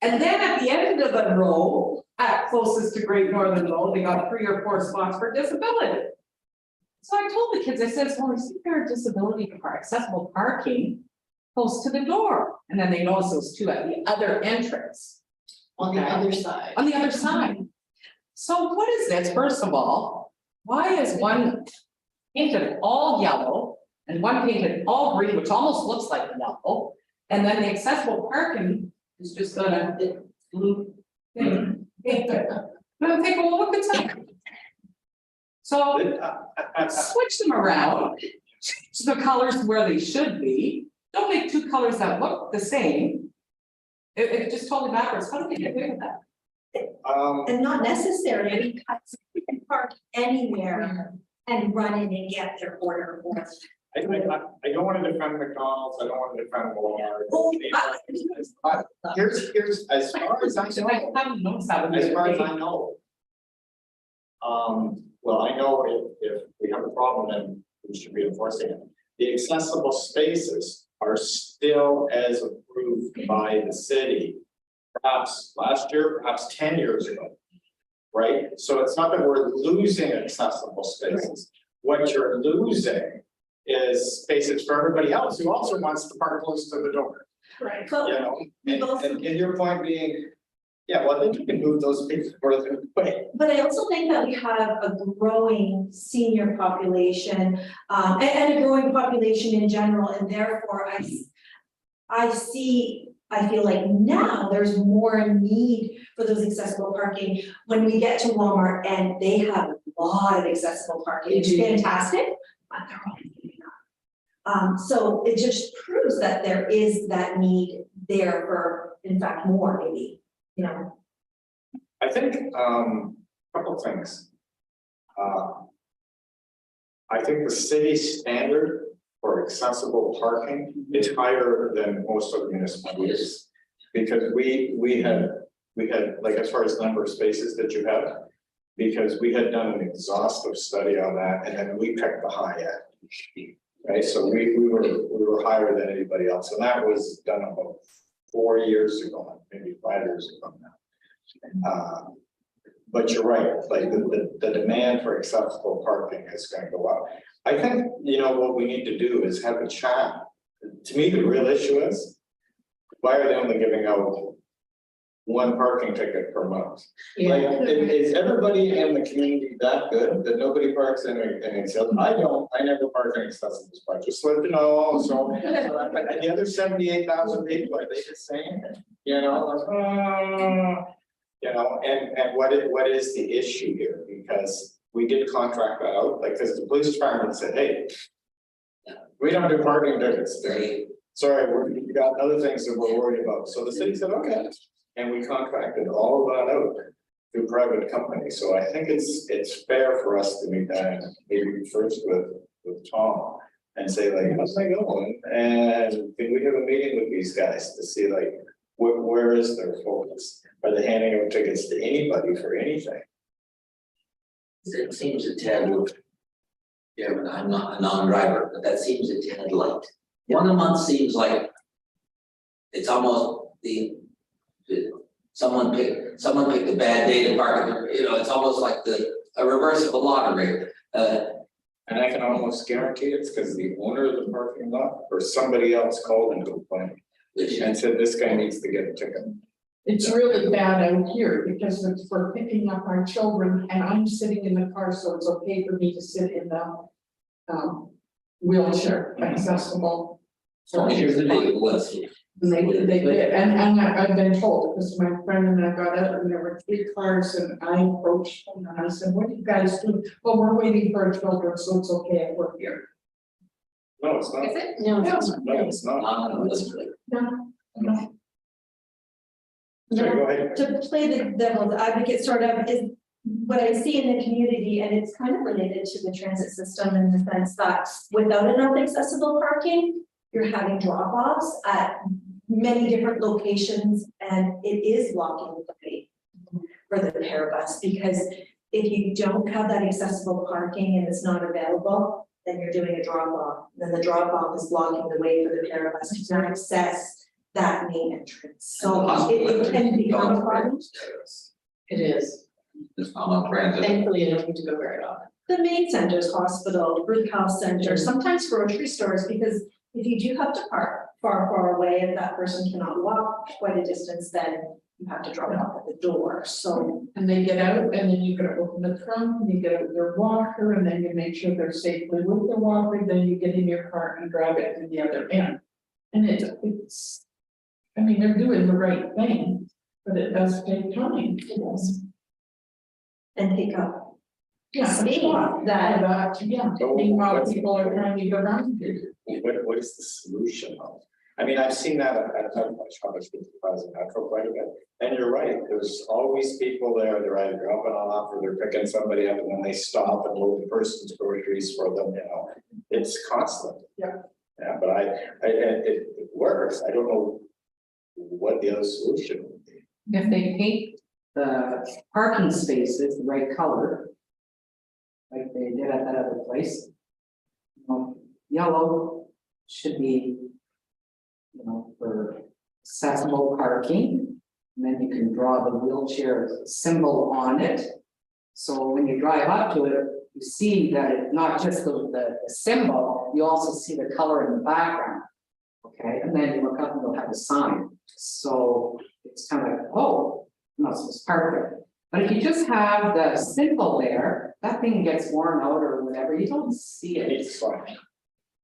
And then at the end of the row, at closest to Great Northern Road, they got 3 or 4 spots for disability. So I told the kids, I said, well, I see there are disability or accessible parking close to the door. And then they noticed those 2 at the other entrance. On the other side. On the other side. So what is this, first of all? Why is one painted all yellow and one painted all green, which almost looks like yellow? And then the accessible parking is just a blue thing. Then I'm thinking, well, look at that. So switch them around, change the colors where they should be. Don't make 2 colors that look the same. It just totally backwards. How do they get away with that? And not necessarily because you can park anywhere and run in and get their order. I don't want to defend McDonald's, I don't want to defend Walmart. But here's, as far as I know, I haven't noticed that. as far as I know. Well, I know if we have a problem, then we should be enforcing it. The accessible spaces are still as approved by the city. Perhaps last year, perhaps 10 years ago, right? So it's not that we're losing accessible spaces. What you're losing is spaces for everybody else who also wants to park close to the door, Right. you know? And your point being, yeah, well, then you can move those spaces further away. But I also think that we have a growing senior population, and a growing population in general, and therefore I feel like now there's more need for those accessible parking when we get to Walmart and they have a lot of accessible parking. It's fantastic, but they're all maybe not. So it just proves that there is that need there for, in fact, more maybe, you know. I think, couple things. I think the city standard for accessible parking is higher than most of the municipalities. Because we had, like, as far as number of spaces that you have, because we had done an exhaustive study on that, and then we picked the high end. Right, so we were higher than anybody else, and that was done about 4 years ago, maybe 5 years ago now. But you're right, like the demand for accessible parking is going to go up. I think, what we need to do is have a chat. To me, the real issue is, why are they only giving out one parking ticket per month? Like, is everybody in the community that good that nobody parks in accessible? I never park in accessible spots, just let you know, so. And the other 78,000 people, are they the same? And what is the issue here? Because we did contract that out, like, because the police department said, hey, we don't do parking tickets. Sorry, we got other things that we're worried about. So the city said, okay. And we contracted all of that out to private companies. So I think it's fair for us to meet that, and maybe first with Tom and say, like, how's that going? And can we have a meeting with these guys to see, like, where is their focus? Are they handing out tickets to anybody for anything? It seems a tad, yeah, but I'm not a non-driver, but that seems a tad light. 1 a month seems like it's almost someone picked a bad day to park, it's almost like a reverse of a lottery. And I can almost guarantee it's because the owner of the parking lot or somebody else called and complained and said, this guy needs to get a ticket. It's really bad out here because it's for picking up our children and I'm sitting in the car, so it's okay for me to sit in the wheelchair accessible. So here's the deal, let's. And they did, and I've been told, because my friend and I got out and there were 3 cars and I approached them and I said, what do you guys do? Well, we're waiting for our children, so it's okay if we're here. No, it's not. Is it? No, No, it's not. No. Sorry, go ahead. To play the devil's advocate sort of is what I see in the community, and it's kind of related to the transit system in the sense that without enough accessible parking, you're having drop-offs at many different locations, and it is blocking the way for the pair bus, because if you don't have that accessible parking and it's not available, then you're doing a drop-off. Then the drop-off is blocking the way for the pair bus to access that main entrance. So it can become a problem. it is. It's not on transit. Thankfully, I don't need to go very often. The main centers, hospital, Ruth Health Center, sometimes grocery stores, because if you do have to park far away and that person cannot walk quite a distance, then you have to drop it off at the door. So And they get out and then you gotta open the trunk and you get out their walker and then you make sure they're safely with the walker, then you get in your car and grab it to the other end. And it's, I mean, they're doing the right thing, but it does take time. and pick up Yeah, space that, that yeah, So meanwhile, what's- people are trying to get around it. What is the solution? I mean, I've seen that at Shoppers 50,000 Metro quite a bit. And you're right, there's always people there, they're either dropping off or they're picking somebody up and then they stop and load the person's groceries for them, It's constant. Yeah. Yeah, but it works. I don't know what the other solution would be. If they paint the parking spaces the right color, like they did at that other place, yellow should be, for accessible parking. And then you can draw the wheelchair symbol on it. So when you drive up to it, you see that it's not just the symbol, you also see the color in the background. Okay, and then you look up and they'll have a sign. So it's kind of like, oh, I'm not supposed to park there. But if you just have the symbol there, that thing gets worn out or whatever, you don't see it. It's fine.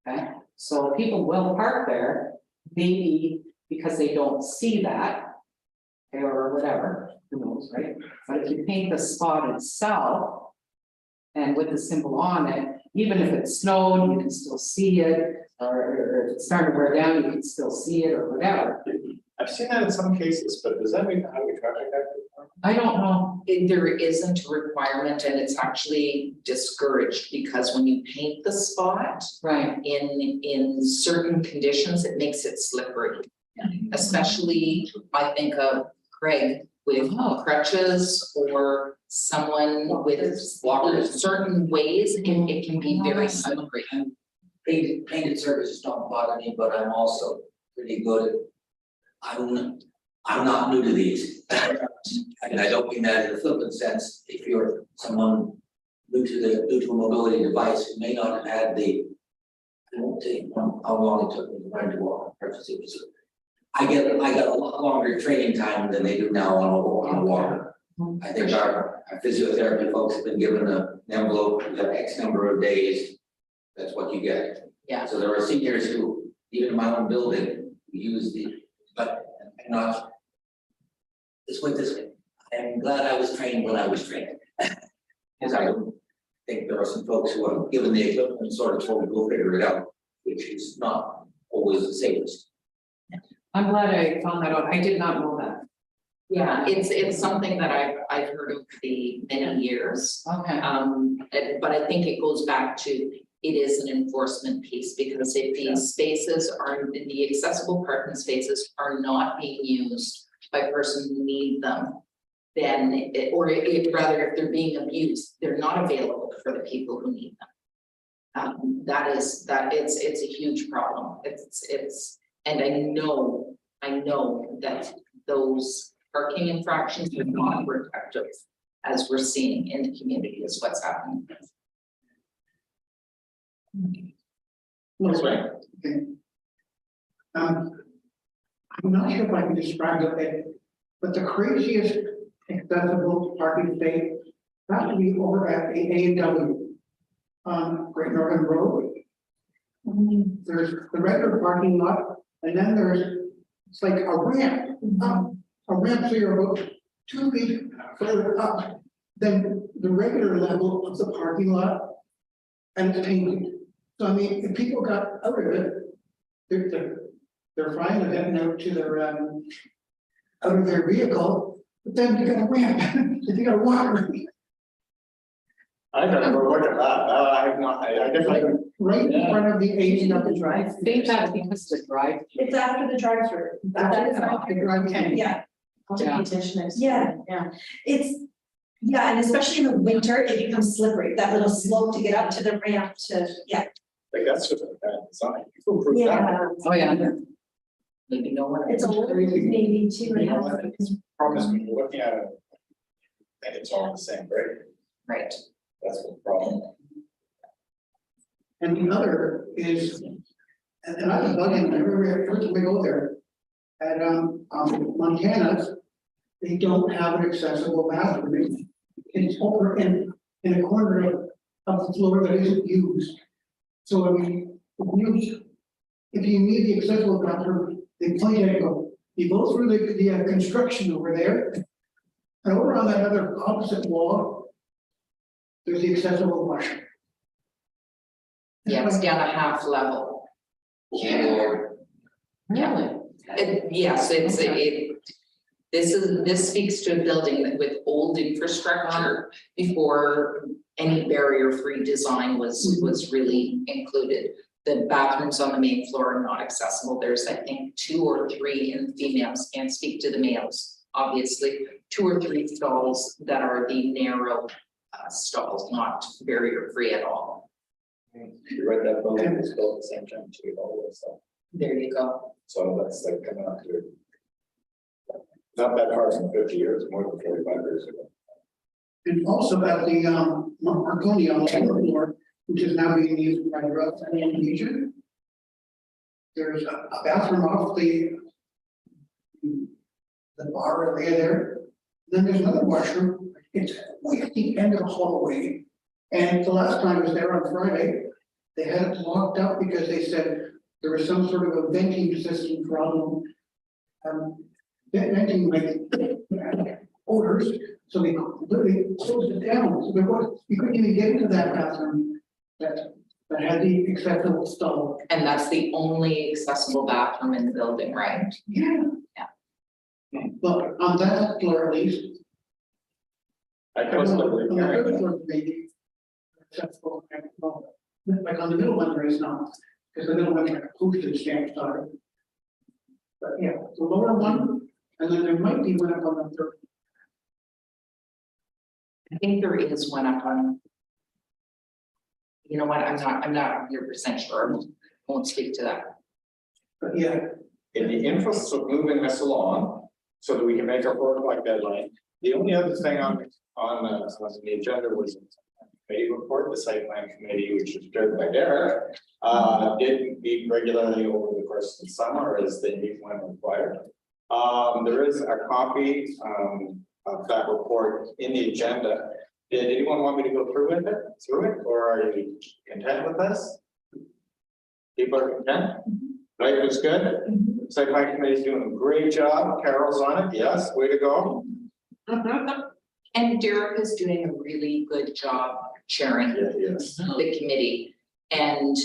Okay, so people will park there, maybe because they don't see that. Or whatever, who knows, right? But if you paint the spot itself. And with the symbol on it, even if it snowed, you can still see it, or if it's starting to wear down, you can still see it or whatever. I've seen that in some cases, but does that mean the highway traffic act? I don't know. There isn't a requirement and it's actually discouraged because when you paint the spot Right, in certain conditions, it makes it slippery. Especially, I think of Craig with crutches or someone with walkers, certain ways, it can be very slippery. Painted surfaces don't bother me, but I'm also pretty good at, I'm not new to these. And I don't mean that in a flippant sense, if you're someone due to a mobility device, who may not have had the, I won't tell you how long it took me to learn to walk. I got a lot longer training time than they do now on a walker. I think our physiotherapy folks have been given an envelope with X number of days. That's what you get. Yeah. So there are seniors who, even in my own building, use but I'm not. Let's put it this way, I'm glad I was trained when I was trained. Because I think there are some folks who are given the equipment and sort of told, go figure it out, which is not always the safest. I'm glad I found that out. I did not know that. Yeah, it's something that I've heard of the many years. Okay. But I think it goes back to, it is an enforcement piece, because if these spaces are, the accessible parking spaces are not being used by persons who need them, then, rather if they're being abused, they're not available for the people who need them. It's a huge problem. And I know that those parking infractions are not protective, as we're seeing in the community, is what's happening. That's right. Okay. I'm not sure if I can describe it, but the craziest accessible parking space has to be over at the A&W on Great Northern Road. There's the regular parking lot, and then it's like a ramp, so you're about 2 feet further up than the regular level of the parking lot, and it's painted. So I mean, if people got out of it, they're fine with getting out to their out of their vehicle, but then they got a ramp, they got a water. I gotta go look at that. I have not, I guess I can. Right in front of the A&W. I think that because the drive. It's after the drive-through. Yeah, I'll take attention next. Yeah. Yeah. yeah, and especially in the winter, it becomes slippery, that little slope to get up to the ramp to, yeah. Like that's just a bad design. People prove that. Oh, yeah. Maybe no one. It's old, maybe too. You know what? Problem is when you're looking at it, and it's all the same, right? Right. That's the problem. And the other is, and I was bugging, I remember every time we go there, at Montana, they don't have an accessible bathroom. It's over in a corner of the floor that isn't used. So I mean, if you need the accessible bathroom, they point at it, you go through the construction over there, and over on that other opposite wall, there's the accessible washroom. Yeah, it's down a half level. Really? Yes, this speaks to a building that with old infrastructure before any barrier-free design was really included. The bathrooms on the main floor are not accessible. There's, I think, 2 or 3 in females, can't speak to the males, obviously. 2 or 3 stalls that are the narrow stalls, not barrier-free at all. You read that building was built at the same time too, all this stuff. There you go. So that's like coming up to. Not that far from 50 years, more than 45 years ago. And also at the Marconi on the lower floor, which is now being used by the Roads and Legion. There's a bathroom off the bar area there. Then there's another washroom. It's way at the end of the hallway. And the last time I was there on Friday, they had it locked up because they said there was some sort of a venting system problem. Venting like odors, so they literally closed it down. So there was, you couldn't even get into that bathroom that had the accessible stall. And that's the only accessible bathroom in the building, right? Yeah. Yeah. But on that floor at least. I On personally. the third floor, maybe. Accessible, like on the middle one, there is not, because the middle one's like a postage stamp style. But yeah, the lower one, and then there might be one up on the third. I think there is one up on. You know what, I'm not 100% sure, won't speak to that. But yeah, In the interest of moving this along, so that we can make our 4 o'clock deadline, the only other thing on the agenda was committee report, the site plan committee, which is chaired by Derek, did meet regularly over the course of the summer as they meet when required. There is a copy of that report in the agenda. Did anyone want me to go through it, or are you content with this? People are content? Life is good? Site plan committee is doing a great job. Carol's on it. Yes, way to go. And Derek is doing a really good job chairing Yes. the committee. And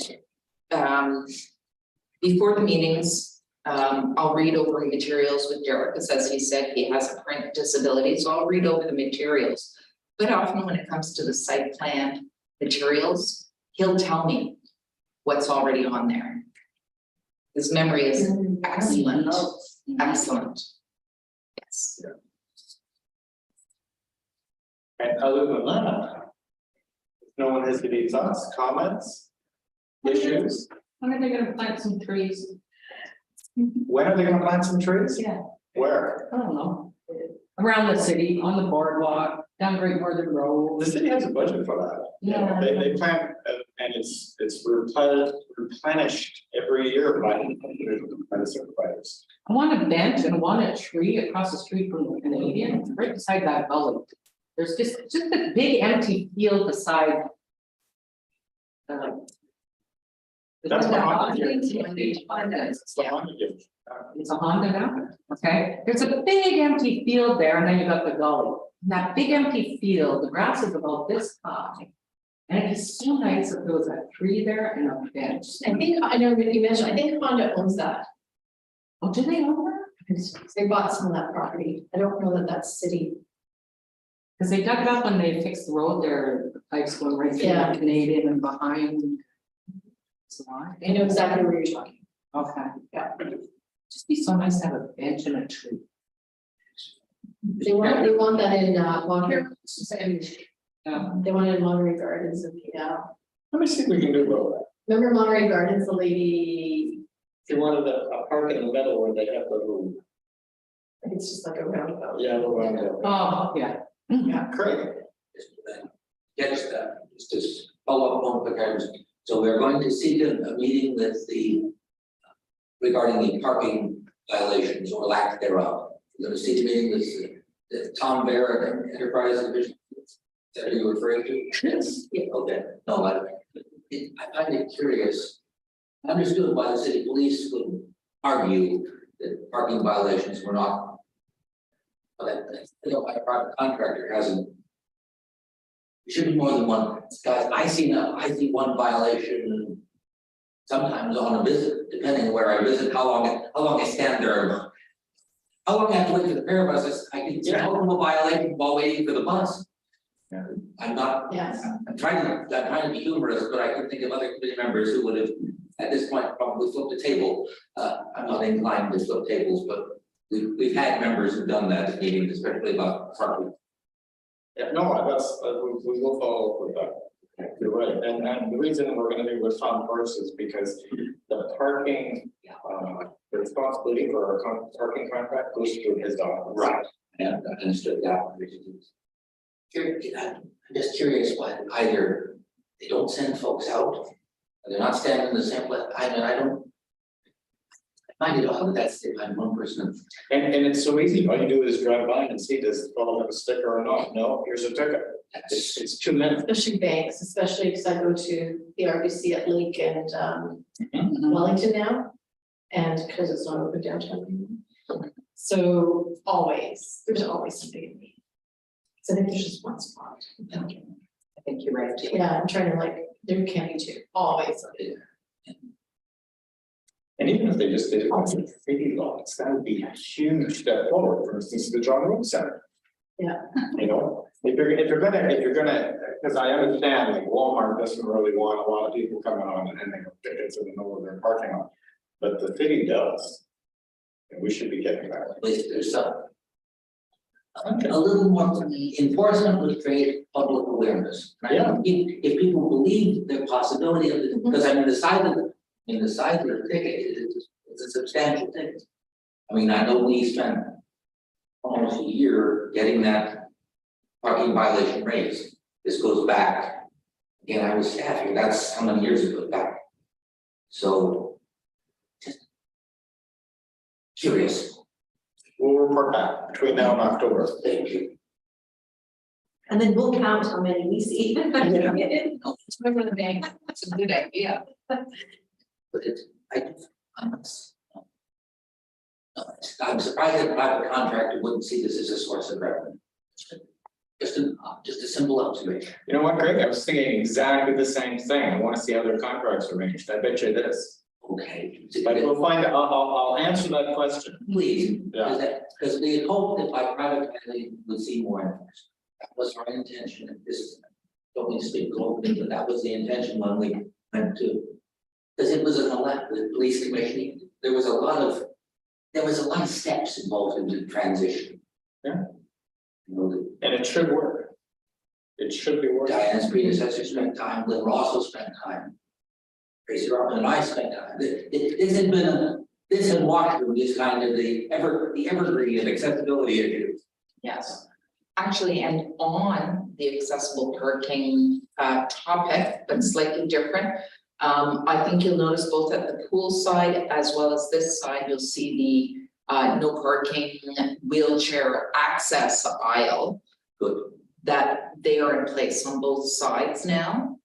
before the meetings, I'll read over materials with Derek, because as he said, he has a print disability, so I'll read over the materials. But often when it comes to the site plan materials, he'll tell me what's already on there. His memory is excellent, excellent. Yes. And other than that, if no one has any thoughts, comments, issues, When are they gonna plant some trees? when are they gonna plant some trees? Yeah. Where? I don't know. Around the city, on the boardwalk, down Great Northern Road. The city has a budget for that. Yeah. They plant, and it's replenished every year by the supervisors. I want a bench and I want a tree across the street from the Canadian, right beside that gully. There's just a big empty field beside. That's the Honda gift. Honda. It's the Honda gift. It's a Honda now, okay? There's a big empty field there and then you got the gully. And that big empty field, the grass is about this high. And it's so nice if there was a tree there and a bench. I think, I know what you mentioned, I think Honda owns that. Oh, do they own that? Because they bought some of that property. I don't know that that's city. Because they dug it up when they fixed the road there, the pipes going right through Yeah. the Canadian and behind. So why? I know exactly where you're talking. Okay. Yeah. Just be so nice to have a bench and a tree. They want that in, Monterey. Yeah. They want it in Monterey Gardens, and, yeah. Let me see if we can do about that. Remember Monterey Gardens, the lady, They wanted a park in the middle where they have the room. I think it's just like a roundabout. Yeah, the roundabout. Oh, yeah. Yeah. Craig. Just to follow up on the items. So we're going to seek a meeting with regarding the parking violations or lack thereof. We're going to seek a meeting with the Tom Bear Enterprise Division. Is that who you're referring to? Yes. Yeah. Okay, no, I find it curious. I understood why the city police would argue that parking violations were not. But a private contractor hasn't. It should be more than one. Guys, I see one violation. Sometimes on a visit, depending on where I visit, how long I stand there. How long I have to wait for the pair of buses, I can tell them a violation while waiting for the bus. Yeah. I'm not, Yes. I'm trying to be humorous, but I can think of other committee members who would have, at this point, probably flipped a table. I'm not inclined to flip tables, but we've had members who've done that at meetings, especially about parking. Yeah, no, that's, we will follow up with that. You're right, and the reason we're gonna do with Tom first is because the parking, the responsibility for our parking contract goes through his office. Right. And I understood that. I'm just curious why either they don't send folks out, or they're not standing in the same place. I mean, I don't. I find it odd that that's if I'm one person. And it's so easy, all you do is drive by and see, does it follow have a sticker or not? No, here's a ticket. It's 2 minutes. Especially banks, especially because I go to the RBC at Lake and Mhm. Wellington now. And because it's not open downtown. So there's always something in me. So I think there's just one spot. I think you're right. Yeah, I'm trying to there can be two, always something. And even if they just did it on city lots, that would be a huge step forward, for instance, the John Road Center. Yeah. You know, if you're gonna, because I understand like Walmart doesn't really want a lot of people coming on and they go tickets in the middle of their parking lot. But the city does. And we should be getting that. At least there's some. A little more enforcement would create public awareness. And I think if people believe the possibility of it, because I mean the size of the ticket is a substantial ticket. I mean, I know we spent almost a year getting that parking violation raised. This goes back Again, I was staff here, that's how many years ago back. So. Just curious, We'll report back between now and October. thank you. And then we'll count how many we see. Remember the bank, it's a good idea. But I'm surprised that a private contractor wouldn't see this as a source of revenue. Just a simple observation. You know what, Greg? I was thinking exactly the same thing. I want to see how their contracts are arranged. I bet you it is. Okay. But we'll find out. I'll answer that question. Please, Yeah. because we had hoped that by privatizing, we'd see more enforcement. That was our intention, and this, don't mean to speak globally, but that was the intention when we went to. Because it was an elected police commission, there was a lot of steps involved in the transition. Yeah. You know, And it should work. It should be working. Diana's predecessor spent time, Lynn Rosso spent time. Tracy Robin and I spent time. This and Washington is kind of the evergreen of accessibility issues. Yes, actually, and on the accessible parking topic, but slightly different. I think you'll notice both at the pool side as well as this side, you'll see the no parking wheelchair access aisle. Good. That they are in place on both sides now.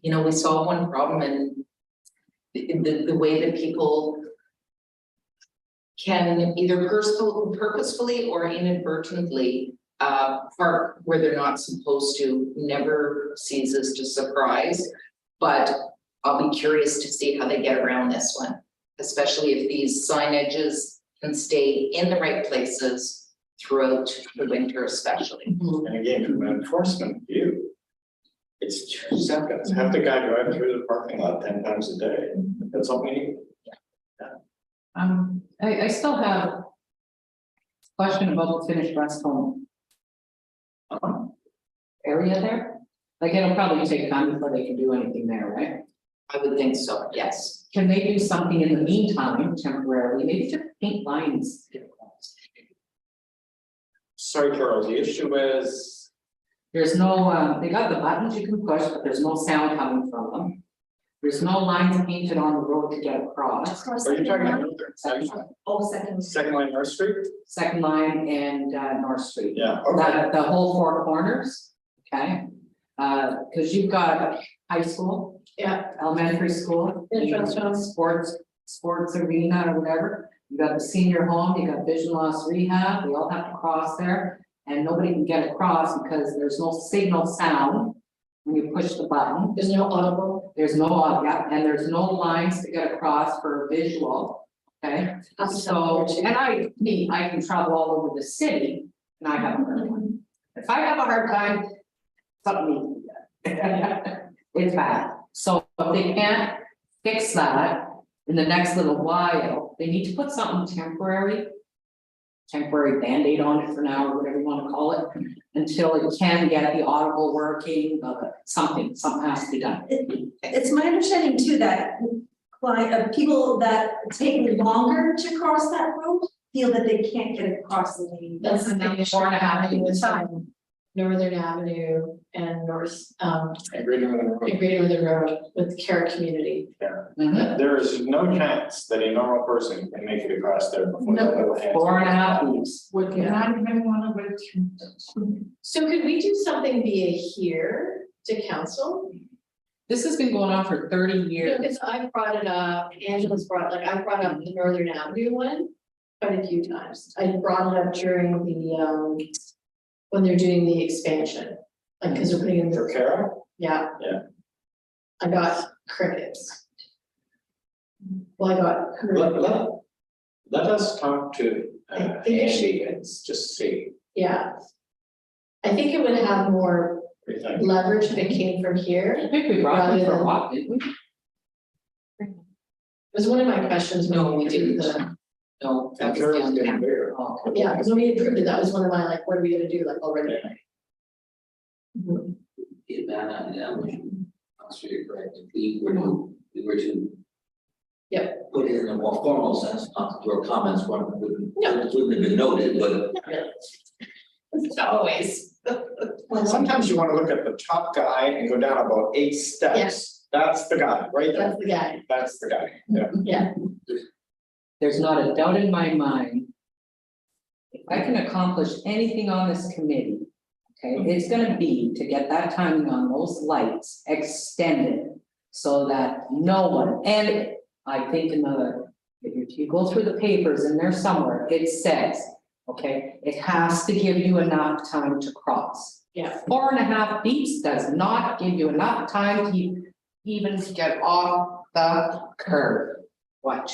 You know, we saw one problem in the way that people can either purposefully or inadvertently park where they're not supposed to, never ceases to surprise. But I'll be curious to see how they get around this one, especially if these signages can stay in the right places throughout the winter especially. And again, from an enforcement view, it's 2 seconds. Have the guy drive through the parking lot 10 times a day. That's all we need. I still have a question about the finished rest home area there. Like, it'll probably take time before they can do anything there, right? I would think so, yes. Can they do something in the meantime temporarily, maybe just paint lines? Sorry, Charles, the issue is, There's no, they got the buttons you can push, but there's no sound coming from them. There's no lines painted on the road to get across. are you talking about second line North Street? Second line and North Street. Yeah, okay. The whole 4 corners, okay? Because you've got high school. Yeah. Elementary school. Sports arena or whatever. You got the senior home, you got vision loss rehab, we all have to cross there. And nobody can get across because there's no signal sound when you push the button. There's no audible. There's no audio, and there's no lines to get across for visual, okay? So, and I can travel all over the city, and I have a hard time. If I have a hard time, something needs to be done. It's bad. So if they can't fix that in the next little while, they need to put something temporary Band-Aid on it for now, or whatever you want to call it, until it can get the audible working, something has to be done. It's my understanding too that people that take longer to cross that road feel that they can't get across the lane. That's the thing, 4.5 with Northern Avenue and North, And Greater Northern Road. and Greater Northern Road with the Carrot community. There is no chance that a normal person can make it across there before that little hand. 4.5 weeks. Would not even want to go. So could we do something via here to council? This has been going on for 30 years. Because I brought it up, Angela's brought, like, I brought up the Northern Avenue one quite a few times. I brought it up during the, when they're doing the expansion, like, because they're putting in For the, Kara? yeah. Yeah. I got crickets. Well, I got. Let us talk to I think it should- Andy and just see. Yeah. I think it would have more What do you think? leverage if it came from here. I think we brought them for a walk, didn't we? It was one of my questions when we did the, No, that And was Kara's down getting there. bigger. yeah, because when we approved it, that was one of my, like, what are we gonna do, like, already? Mhm. Be a bad idea, I'm sure you're correct, if we were to. Yep. Put it in a more formal sense, not that your comments wouldn't No. have been noted, but. It's always. Sometimes you wanna look at the top guy and go down about 8 steps. That's the guy, right there. That's the guy, That's the guy, yeah. yeah. There's not a doubt in my mind. If I can accomplish anything on this committee, okay, it's gonna be to get that timing on those lights extended. So that no one, and I think if you go through the papers in there somewhere, it says, okay, it has to give you enough time to cross. Yeah. 4.5 beats does not give you enough time to even get off the curb. Watch.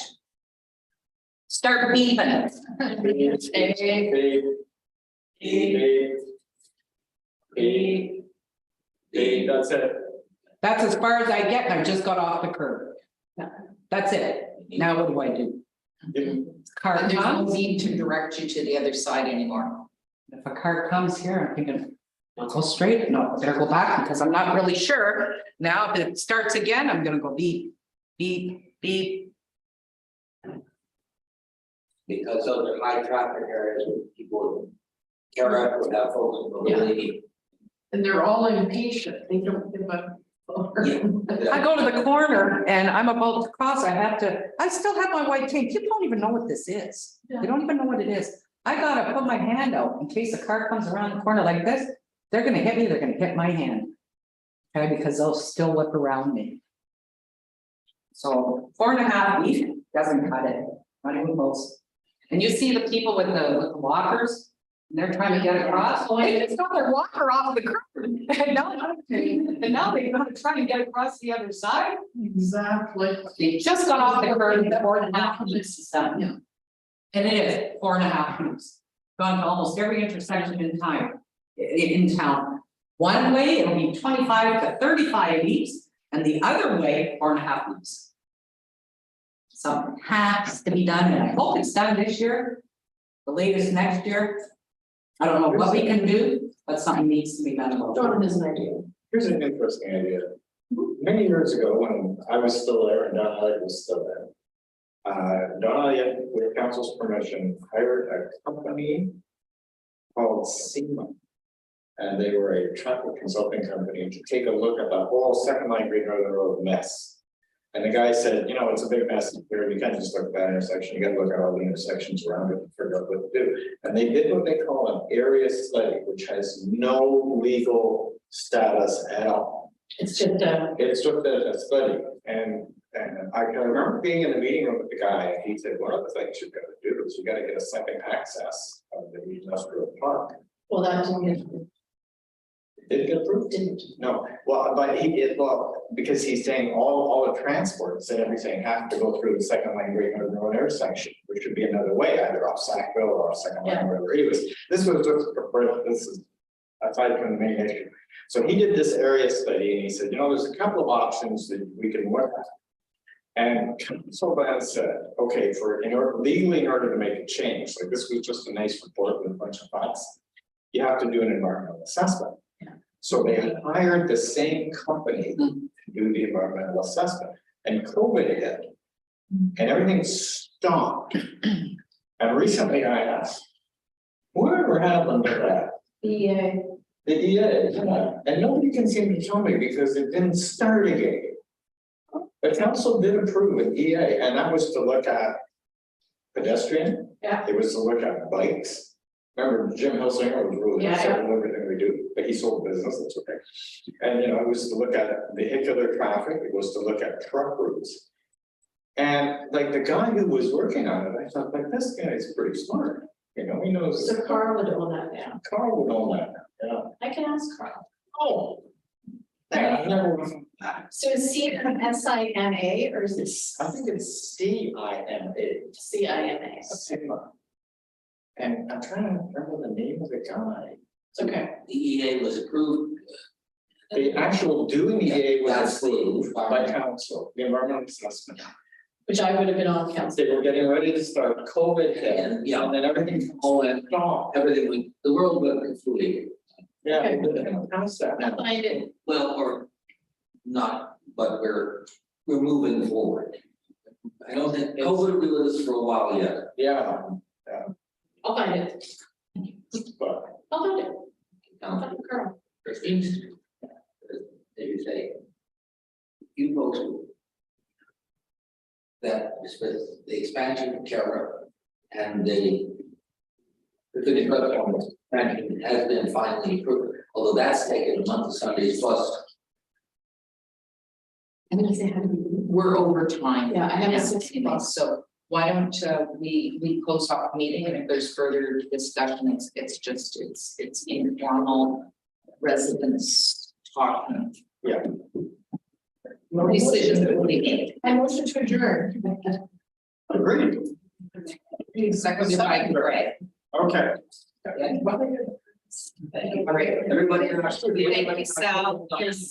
Start beeping. That's it. That's as far as I get, and I just got off the curb. That's it. Now what do? Car There's no comes, need to direct you to the other side anymore. if a car comes here, I'm thinking, I'll go straight, no, I better go back because I'm not really sure. Now, if it starts again, I'm gonna go beep, beep, beep. Because those are high traffic areas where people care would have focus mobility. And they're all impatient, they don't give up. I go to the corner and I'm about to cross, I still have my white tape, people don't even know what this is. They don't even know what it is. I gotta put my hand out in case a car comes around the corner like this, they're gonna hit me, they're gonna hit my hand. Okay, because they'll still whip around me. So 4.5 feet doesn't cut it, not even close. And you see the people with the walkers, and they're trying to get across, they just got their walker off the curb. And now they're gonna try to get across the other side. Exactly. They just got off the curb, 4.5 feet. And it is 4.5 feet. Gone to almost every intersection in town. One way, it'll be 25 to 35 feet, and the other way, 4.5 feet. Something has to be done, and I hope it's done this year. The latest next year. I don't know what we can do, but something needs to be done about it. Jordan has an idea. Here's an interesting idea. Many years ago, when I was still there and Don Elliott was still there. Don Elliott, with council's permission, hired a company called SEMA. And they were a traffic consulting company to take a look at the whole second line Great Northern Road mess. And the guy said, you know, it's a big mess here. You can't just look at that intersection. You got to look at all the intersections around it and figure out what to do. And they did what they call an area study, which has no legal status at all. It's just It's just a study. And I can remember being in the meeting room with the guy, and he said, one of the things you've got to do is you got to get a second access of the industrial park. well, that Did it get approved? didn't. No, well, but because he's saying all the transports and everything have to go through the second lane Great Northern Road intersection, which should be another way, either off Sackville or off second lane, wherever. Anyways, this is aside from the main issue. So he did this area study and he said, you know, there's a couple of options that we can work at. And so Van said, okay, legally in order to make a change, like this was just a nice report with a bunch of thoughts, you have to do an environmental assessment. So they hired the same company to do the environmental assessment, and COVID hit. And everything stopped. And recently I asked, whatever happened to that? The The EA, yeah, and nobody can seem to tell me because it didn't start again. The council did approve an EA, and that was to look at pedestrian. Yeah. It was to look at bikes. Remember, Jim Hilsinger was ruling Yeah. everything we do, but he sold business, that's okay. And, you know, it was to look at vehicular traffic, it was to look at truck routes. And like the guy who was working on it, I thought, like, this guy is pretty smart, you know, he knows. so Carl would own that now. Carl would own that, yeah. I can ask Carl. Oh. Yeah, I never was. So is SIMA or is this I think it's CIMA. CIMA? SIMA. And I'm trying to remember the name of the guy. It's okay. The EA was approved. The actual doing the EA was That's the approved by environment. council, the environmental assessment. Which I would have been on council. They were getting ready to start, COVID hit, And, yeah, and then everything went off. everything went, the world went completely, Yeah, they didn't pass that. I find it, well, or not, but we're moving forward. I don't think, COVID will be with us for a while yet. Yeah, I'll find it. but I'll do it. I'll talk to Carl. Christine, did you say? You folks. That is with the expansion of Terra and the. The city platform expansion has been finally approved, although that's taken a month of Sundays plus. I'm gonna say, we're over time. Yeah, I have a now 60 anyway, bucks. so why don't we close off the meeting, and if there's further discussion, it's informal residents talking. Yeah. No decisions that will be made. I motion to adjourn. Agreed. Seconded by Greg. Okay. All right, everybody, Sal, yes.